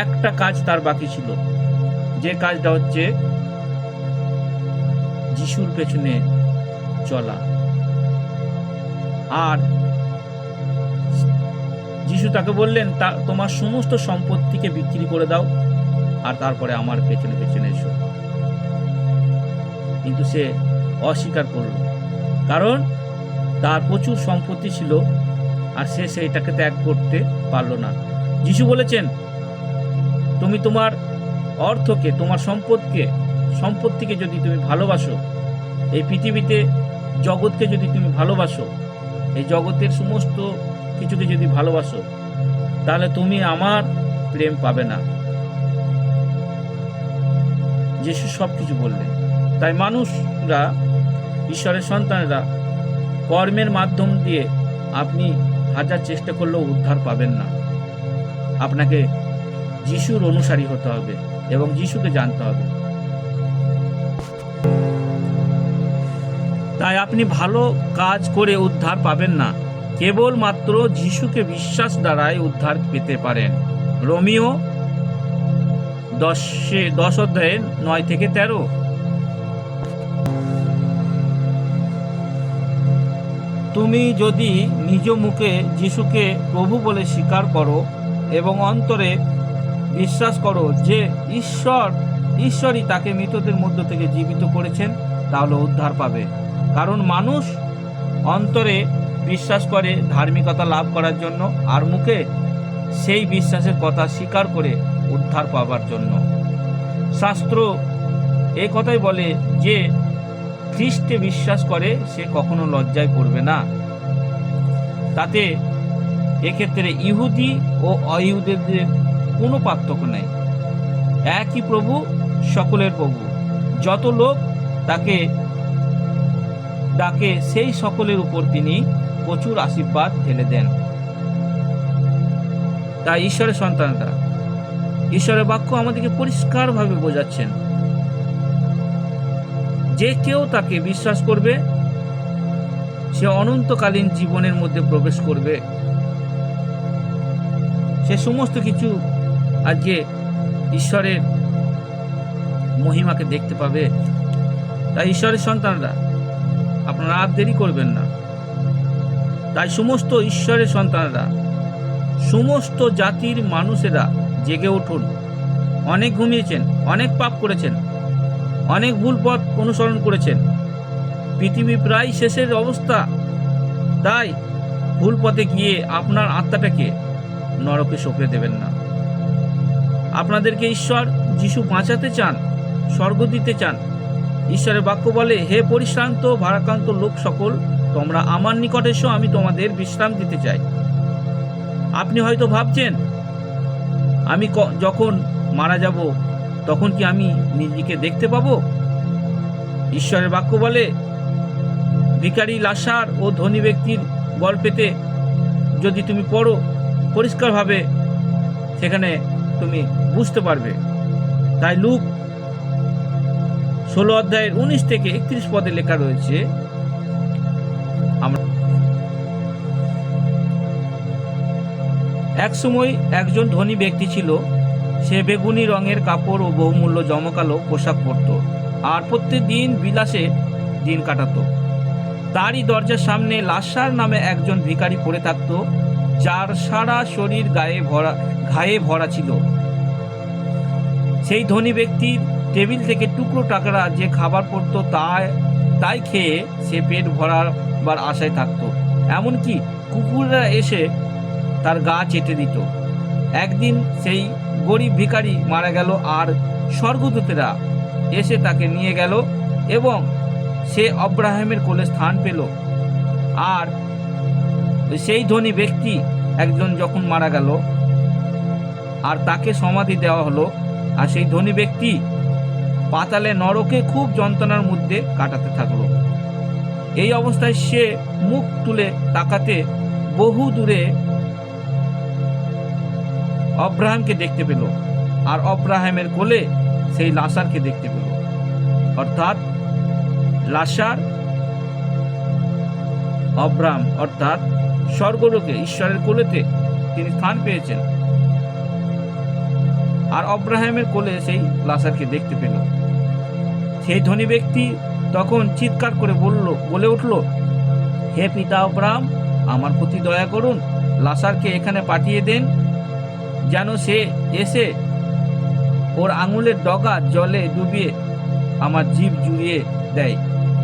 একটা কাজ তার বাকি ছিল, যে কাজটা হচ্ছে যিশুর পেছনে চলা। আর যিশু তাকে বললেন, তোমার সমস্ত সম্পত্তিকে বিক্রি করে দাও আর তারপরে আমার পেছনে পেছনে এসো। কিন্তু সে অস্বীকার করল, কারণ তার প্রচুর সম্পত্তি ছিল আর সে সেইটাকে ত্যাগ করতে পারল না। যিশু বলেছেন, তুমি তোমার অর্থকে, তোমার সম্পত্তিকে যদি তুমি ভালোবাসো, এই পৃথিবীতে জগৎকে যদি তুমি ভালোবাসো, এই জগতের সমস্ত কিছুকে যদি ভালোবাসো, তাহলে তুমি আমার প্রেম পাবে না। যিশু সব কিছু বললেন। তাই মানুষরা, ঈশ্বরের সন্তানেরা, কর্মের মাধ্যম দিয়ে আপনি হাজার চেষ্টা করলেও উদ্ধার পাবেন না। আপনাকে যিশুর অনুসারী হতে হবে এবং যিশুকে জানতে হবে। তাই আপনি ভালো কাজ করে উদ্ধার পাবেন না, কেবলমাত্র যিশুকে বিশ্বাস দ্বারাই উদ্ধার পেতে পারেন। রোমিও 10:9-13। তুমি যদি নিজ মুখে যিশুকে প্রভু বলে স্বীকার করো এবং অন্তরে বিশ্বাস করো যে ঈশ্বরই তাকে মৃতদের মধ্য থেকে জীবিত করেছেন, তাহলে উদ্ধার পাবে। কারণ মানুষ অন্তরে বিশ্বাস করে ধার্মিকতা লাভ করার জন্য, আর মুখে সেই বিশ্বাসের কথা স্বীকার করে উদ্ধার পাবার জন্য। শাস্ত্র এই কথাই বলে যে খ্রিস্টে বিশ্বাস করে সে কখনো লজ্জায় পড়বে না। তাতে এক্ষেত্রে ইহুদি ও অইহুদিদের কোনো পার্থক্য নেই। একই প্রভু, সকলের প্রভু। যত লোক তাকে ডাকে সেই সকলের উপর তিনি প্রচুর আশীর্বাদ ঢেলে দেন। তাই ঈশ্বরের সন্তানরা, ঈশ্বরের বাক্য আমাদেরকে পরিষ্কারভাবে বোঝাচ্ছেন যে কেউ তাকে বিশ্বাস করবে সে অনন্তকালীন জীবনের মধ্যে প্রবেশ করবে। সে সমস্ত কিছু আজকে ঈশ্বরের মহিমাকে দেখতে পাবে। তাই ঈশ্বরের সন্তানরা, আপনারা আর দেরি করবেন না। তাই সমস্ত ঈশ্বরের সন্তানরা, সমস্ত জাতির মানুষেরা জেগে উঠুন। অনেক ঘুমিয়েছেন, অনেক পাপ করেছেন, অনেক ভুল পথ অনুসরণ করেছেন। পৃথিবী প্রায় শেষের অবস্থা। তাই ভুল পথে গিয়ে আপনার আত্মাটাকে নরকে সঁপে দেবেন না। আপনাদেরকে ঈশ্বর যিশু বাঁচাতে চান, স্বর্গ দিতে চান। ঈশ্বরের বাক্য বলে, হে পরিশ্রান্ত ভারাক্রান্ত লোক সকল, তোমরা আমার নিকট এসো, আমি তোমাদের বিশ্রাম দিতে চাই। আপনি হয়তো ভাবছেন, আমি যখন মারা যাব তখন কি আমি নিজেকে দেখতে পাবো? ঈশ্বরের বাক্য বলে, ভিখারি লাসার ও ধনী ব্যক্তির গল্পেতে যদি তুমি পড়ো পরিষ্কারভাবে, সেখানে তুমি বুঝতে পারবে। তাই লুক 16 অধ্যায়ের 19 থেকে 31 পদে লেখা রয়েছে, এক সময় একজন ধনী ব্যক্তি ছিল। সে বেগুনি রঙের কাপড় ও বহুমূল্য জমকালো পোশাক পরত আর প্রত্যেক দিন বিলাসে দিন কাটাত। তারই দরজার সামনে লাসার নামে একজন ভিখারি পড়ে থাকত, যার সারা শরীর ঘায়ে ভরা ছিল। সেই ধনী ব্যক্তির টেবিল থেকে টুকরো টাকরা যে খাবার পড়ত তাই খেয়ে সে পেট ভরাবার আশায় থাকত। এমনকি কুকুররা এসে তার গা চেটে দিত। একদিন সেই গরিব ভিখারি মারা গেল আর স্বর্গদূতেরা এসে তাকে নিয়ে গেল এবং সে আব্রাহামের কোলে স্থান পেল। আর সেই ধনী ব্যক্তি একজন যখন মারা গেল আর তাকে সমাধি দেওয়া হলো, আর সেই ধনী ব্যক্তি পাতালে নরকে খুব যন্ত্রণার মধ্যে কাটাতে থাকলো। এই অবস্থায় সে মুখ তুলে তাকাতে বহু দূরে আব্রাহামকে দেখতে পেল, আর আব্রাহামের কোলে সেই লাসারকে দেখতে পেল। অর্থাৎ লাসার আব্রাহাম অর্থাৎ স্বর্গলোকে ঈশ্বরের কোলেতে তিনি স্থান পেয়েছেন, আর আব্রাহামের কোলে সেই লাসারকে দেখতে পেল। সেই ধনী ব্যক্তি তখন চিৎকার করে বলে উঠল, হে পিতা আব্রাহাম, আমার প্রতি দয়া করুন, লাসারকে এখানে পাঠিয়ে দেন, যেন সে এসে ওর আঙুলের ডগা জলে ডুবিয়ে আমার জিভ জুড়িয়ে দেয়,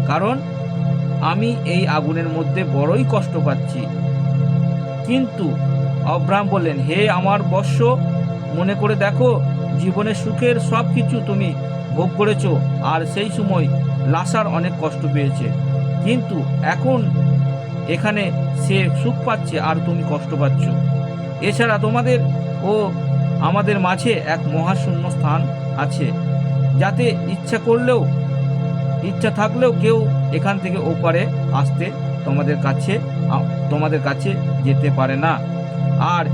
কারণ আমি এই আগুনের মধ্যে বড়ই কষ্ট পাচ্ছি। কিন্তু আব্রাহাম বললেন, হে আমার বৎস, মনে করে দেখো, জীবনের সুখের সব কিছু তুমি ভোগ করেছো, আর সেই সময় লাসার অনেক কষ্ট পেয়েছে, কিন্তু এখন এখানে সে সুখ পাচ্ছে আর তুমি কষ্ট পাচ্ছ। এছাড়া তোমাদের ও আমাদের মাঝে এক মহাশূন্য স্থান আছে, যাতে ইচ্ছা থাকলেও কেউ এখান থেকে ওপারে আসতে তোমাদের কাছে যেতে পারে না, আর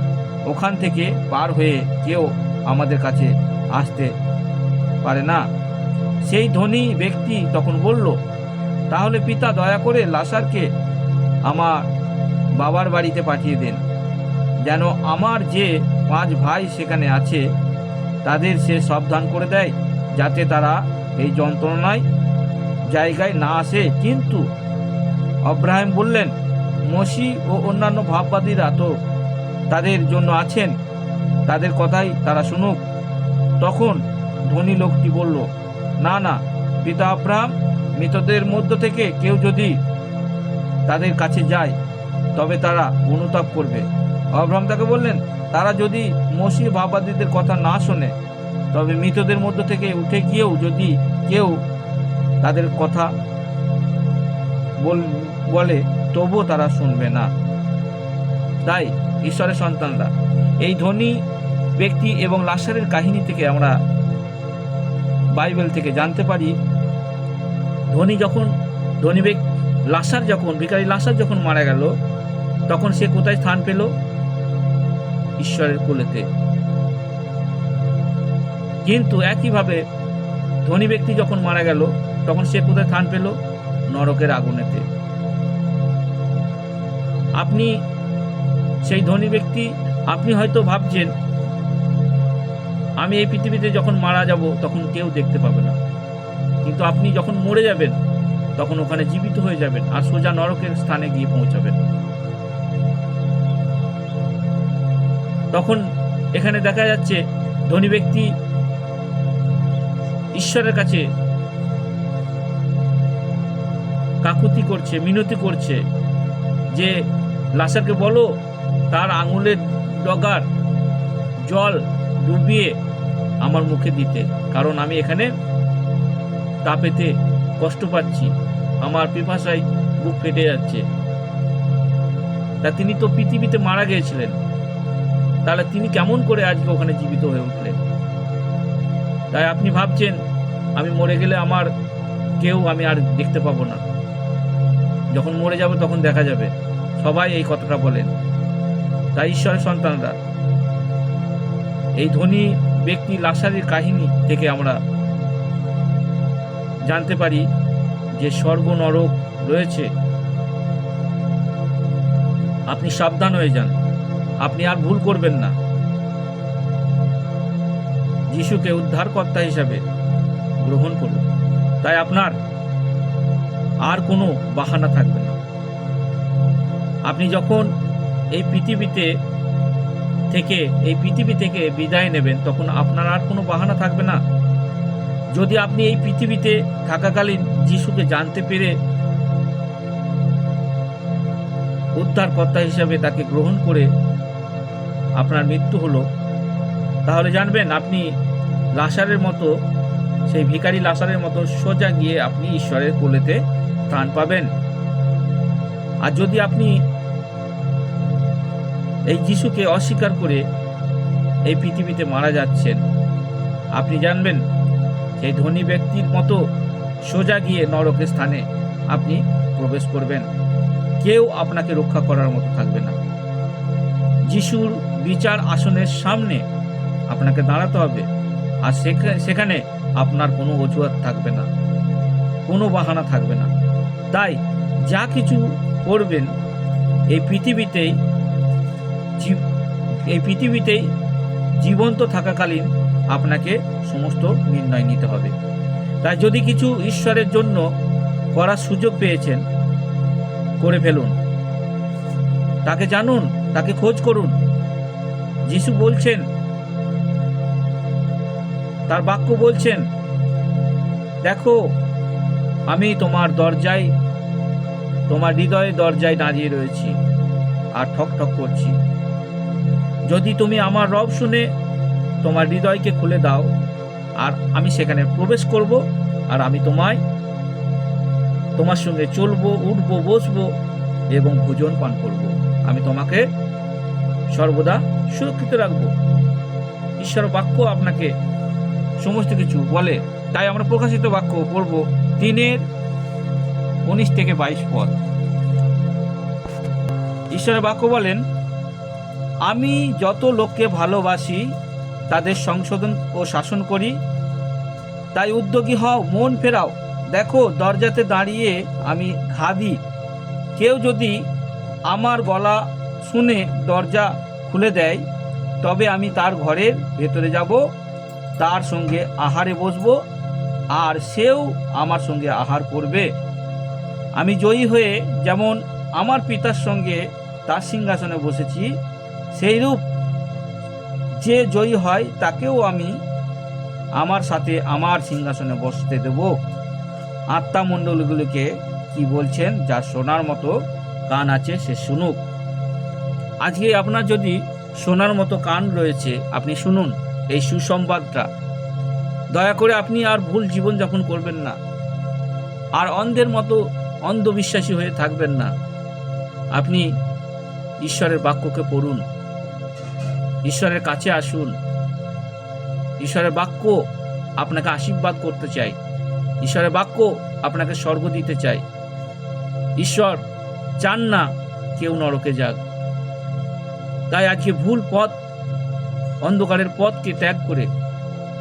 ওখান থেকে পার হয়ে কেউ আমাদের কাছে আসতে পারে না। সেই ধনী ব্যক্তি তখন বলল, তাহলে পিতা, দয়া করে লাসারকে আমার বাবার বাড়িতে পাঠিয়ে দেন, যেন আমার যে 5 ভাই সেখানে আছে তাদের সে সাবধান করে দেয়, যাতে তারা এই যন্ত্রণায় জায়গায় না আসে। কিন্তু আব্রাহাম বললেন, মসি ও অন্যান্য ভাববাদীরা তো তাদের জন্য আছেন, তাদের কথাই তারা শুনুক। তখন ধনী লোকটি বলল, না না পিতা আব্রাহাম, মৃতদের মধ্য থেকে কেউ যদি তাদের কাছে যায় তবে তারা অনুতাপ করবে। আব্রাহাম তাকে বললেন, তারা যদি মসি ভাববাদীদের কথা না শোনে তবে মৃতদের মধ্য থেকে উঠে গিয়েও যদি কেউ তাদের কথা বলে তবুও তারা শুনবে না। তাই ঈশ্বরের সন্তানরা, এই ধনী ব্যক্তি এবং লাসারের কাহিনী থেকে আমরা বাইবেল থেকে জানতে পারি, ভিখারি লাসার যখন মারা গেল তখন সে কোথায় স্থান পেল? ঈশ্বরের কোলেতে। কিন্তু একইভাবে ধনী ব্যক্তি যখন মারা গেল তখন সে কোথায় স্থান পেল? নরকের আগুনেতে। আপনি সেই ধনী ব্যক্তি, আপনি হয়তো ভাবছেন আমি এই পৃথিবীতে যখন মারা যাব তখন কেউ দেখতে পাবে না, কিন্তু আপনি যখন মরে যাবেন তখন ওখানে জীবিত হয়ে যাবেন আর সোজা নরকের স্থানে গিয়ে পৌঁছাবেন। তখন এখানে দেখা যাচ্ছে ধনী ব্যক্তি ঈশ্বরের কাছে কাকুতি করছে, মিনতি করছে যে লাসারকে বলো তার আঙুলের ডগার জল ডুবিয়ে আমার মুখে দিতে, কারণ আমি এখানে তাপেতে কষ্ট পাচ্ছি, আমার পিপাসায় বুক ফেটে যাচ্ছে। তা তিনি তো পৃথিবীতে মারা গিয়েছিলেন, তাহলে তিনি কেমন করে আজকে ওখানে জীবিত হয়ে উঠলেন? তাই আপনি ভাবছেন আমি মরে গেলে আমি আর দেখতে পাবো না, যখন মরে যাবে তখন দেখা যাবে। সবাই এই কথাটা বলেন। তাই ঈশ্বরের সন্তানরা, এই ধনী ব্যক্তি লাসারের কাহিনী থেকে আমরা জানতে পারি যে স্বর্গ নরক রয়েছে। আপনি সাবধান হয়ে যান, আপনি আর ভুল করবেন না। যিশুকে উদ্ধারকর্তা হিসাবে গ্রহণ করুন, তাই আপনার আর কোনো বাহানা থাকবে না। আপনি যখন এই পৃথিবী থেকে বিদায় নেবেন তখন আপনার আর কোনো বাহানা থাকবে না। যদি আপনি এই পৃথিবীতে থাকাকালীন যিশুকে জানতে পেরে উদ্ধারকর্তা হিসাবে তাকে গ্রহণ করে আপনার মৃত্যু হলো, তাহলে জানবেন আপনি লাসারের মতো, সেই ভিখারি লাসারের মতো সোজা গিয়ে আপনি ঈশ্বরের কোলেতে স্থান পাবেন। আর যদি আপনি এই যিশুকে অস্বীকার করে এই পৃথিবীতে মারা যাচ্ছেন, আপনি জানবেন সেই ধনী ব্যক্তির মতো সোজা গিয়ে নরকের স্থানে আপনি প্রবেশ করবেন। কেউ আপনাকে রক্ষা করার মতো থাকবে না। যিশুর বিচার আসনের সামনে আপনাকে দাঁড়াতে হবে, আর সেখানে আপনার কোনো অজুহাত থাকবে না, কোনো বাহানা থাকবে না। তাই যা কিছু করবেন এই পৃথিবীতেই জীবন্ত থাকাকালীন আপনাকে সমস্ত নির্ণয় নিতে হবে। তাই যদি কিছু ঈশ্বরের জন্য করার সুযোগ পেয়েছেন, করে ফেলুন, তাকে জানুন, তাকে খোঁজ করুন। যিশু বলছেন, তার বাক্য বলছেন, দেখো আমি তোমার হৃদয়ের দরজায় দাঁড়িয়ে রয়েছি আর ঠক ঠক করছি। যদি তুমি আমার রব শুনে তোমার হৃদয়কে খুলে দাও, আর আমি সেখানে প্রবেশ করব, আর আমি তোমার সঙ্গে চলবো, উঠবো, বসবো এবং ভোজন পান করব। আমি তোমাকে সর্বদা সুরক্ষিত রাখবো। ঈশ্বর বাক্য আপনাকে সমস্ত কিছু বলে। তাই আমরা প্রকাশিত বাক্য পড়ব 3:19-22 পদ। ঈশ্বরের বাক্য বলেন, আমি যত লোককে ভালোবাসি তাদের সংশোধন ও শাসন করি। তাই উদ্যোগী হও, মন ফেরাও। দেখো দরজাতে দাঁড়িয়ে আমি ঘা দিই। কেউ যদি আমার গলা শুনে দরজা খুলে দেয় তবে আমি তার ঘরের ভেতরে যাব, তার সঙ্গে আহারে বসবো আর সেও আমার সঙ্গে আহার করবে। আমি জয়ী হয়ে যেমন আমার পিতার সঙ্গে তার সিংহাসনে বসেছি, সেইরূপ যে জয়ী হয় তাকেও আমি আমার সাথে আমার সিংহাসনে বসতে দেব। আত্মামণ্ডলীগুলিকে কি বলছেন? যার শোনার মতো কান আছে সে শুনুক। আজকে আপনার যদি শোনার মতো কান রয়েছে, আপনি শুনুন এই সুসংবাদটা। দয়া করে আপনি আর ভুল জীবনযাপন করবেন না, আর অন্ধের মতো অন্ধবিশ্বাসী হয়ে থাকবেন না। আপনি ঈশ্বরের বাক্যকে পড়ুন, ঈশ্বরের কাছে আসুন। ঈশ্বরের বাক্য আপনাকে আশীর্বাদ করতে চাই, ঈশ্বরের বাক্য আপনাকে স্বর্গ দিতে চাই। ঈশ্বর চান না কেউ নরকে যাক। তাই আজকে ভুল পথ, অন্ধকারের পথকে ত্যাগ করে,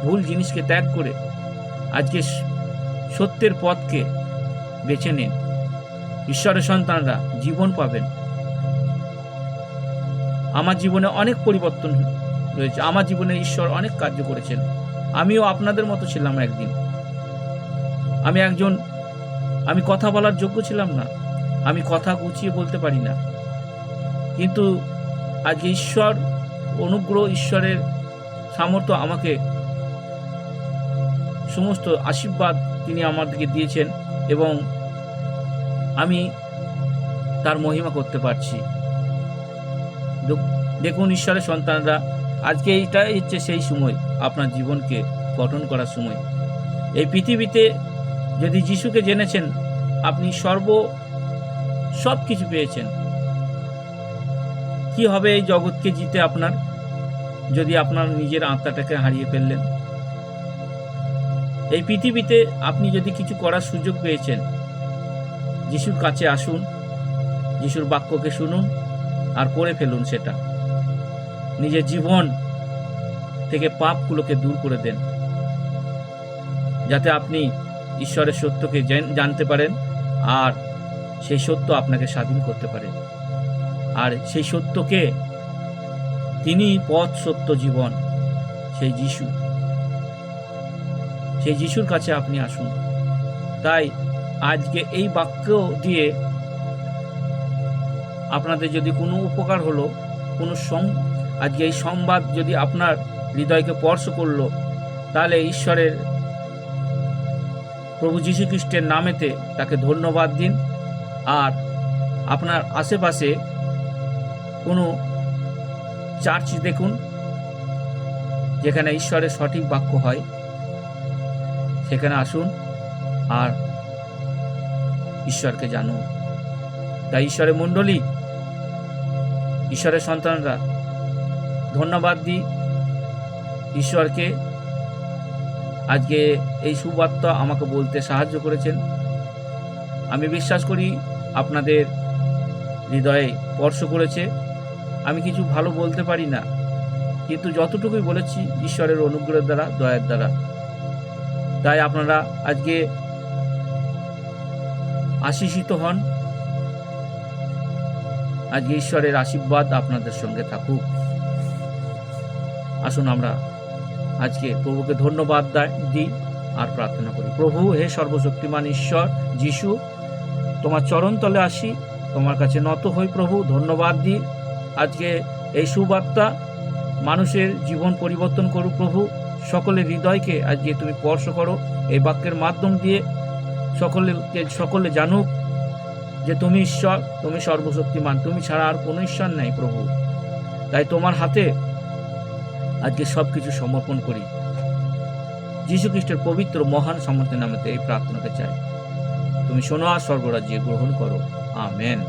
ভুল জিনিসকে ত্যাগ করে আজকে সত্যের পথকে বেছে নিন। ঈশ্বরের সন্তানরা জীবন পাবেন। আমার জীবনে অনেক পরিবর্তন রয়েছে, আমার জীবনে ঈশ্বর অনেক কার্য করেছেন। আমিও আপনাদের মতো ছিলাম একদিন। আমি কথা বলার যোগ্য ছিলাম না, আমি কথা গুছিয়ে বলতে পারি না, কিন্তু আজকে ঈশ্বর অনুগ্রহ, ঈশ্বরের সামর্থ্য আমাকে সমস্ত আশীর্বাদ তিনি আমার দিকে দিয়েছেন এবং আমি তার মহিমা করতে পারছি। দেখুন ঈশ্বরের সন্তানরা, আজকে এইটাই হচ্ছে সেই সময়, আপনার জীবনকে গঠন করার সময়। এই পৃথিবীতে যদি যিশুকে জেনেছেন, আপনি সব কিছু পেয়েছেন। কি হবে এই জগৎকে জিতে আপনার, যদি আপনার নিজের আত্মাটাকে হারিয়ে ফেললেন? এই পৃথিবীতে আপনি যদি কিছু করার সুযোগ পেয়েছেন, যিশুর কাছে আসুন, যিশুর বাক্যকে শুনুন আর করে ফেলুন সেটা। নিজের জীবন থেকে পাপগুলোকে দূর করে দেন, যাতে আপনি ঈশ্বরের সত্যকে জানতে পারেন আর সেই সত্য আপনাকে স্বাধীন করতে পারে। আর সেই সত্যকে, তিনি পথ, সত্য, জীবন, সেই যিশুর কাছে আপনি আসুন। তাই আজকে এই বাক্য দিয়ে আপনাদের যদি কোনো উপকার হলো, আজকে এই সংবাদ যদি আপনার হৃদয়কে স্পর্শ করলো, তাহলে ঈশ্বরের প্রভু যীশু খ্রিস্টের নামেতে তাকে ধন্যবাদ দিন। আর আপনার আশেপাশে কোনো চার্চ দেখুন যেখানে ঈশ্বরের সঠিক বাক্য হয়, সেখানে আসুন আর ঈশ্বরকে জানুন। তাই ঈশ্বরের মণ্ডলী, ঈশ্বরের সন্তানরা, ধন্যবাদ দিই ঈশ্বরকে। আজকে এই সুবার্তা আমাকে বলতে সাহায্য করেছেন। আমি বিশ্বাস করি আপনাদের হৃদয়ে স্পর্শ করেছে। আমি কিছু ভালো বলতে পারি না, কিন্তু যতটুকুই বলেছি ঈশ্বরের অনুগ্রহের দ্বারা, দয়ার দ্বারা। তাই আপনারা আজকে আশীষিত হন। আজকে ঈশ্বরের আশীর্বাদ আপনাদের সঙ্গে থাকুক। আসুন আমরা আজকে প্রভুকে ধন্যবাদ দিই আর প্রার্থনা করি। প্রভু, হে সর্বশক্তিমান ঈশ্বর যিশু, তোমার চরণতলে আসি, তোমার কাছে নত হই। প্রভু, ধন্যবাদ দিই আজকে এই সুবার্তা মানুষের জীবন পরিবর্তন করুক। প্রভু, সকলের হৃদয়কে আজকে তুমি স্পর্শ করো। এই বাক্যের মাধ্যম দিয়ে সকলে জানুক যে তুমি ঈশ্বর, তুমি সর্বশক্তিমান, তুমি ছাড়া আর কোনো ঈশ্বর নেই। প্রভু, তাই তোমার হাতে আজকে সব কিছু সমর্পণ করি। যীশু খ্রিস্টের পবিত্র মহান সামর্থ্যের নামেতে এই প্রার্থনাকে চাই। তুমি শোনো আর স্বর্গরাজ্যে গ্রহণ করো। আমেন।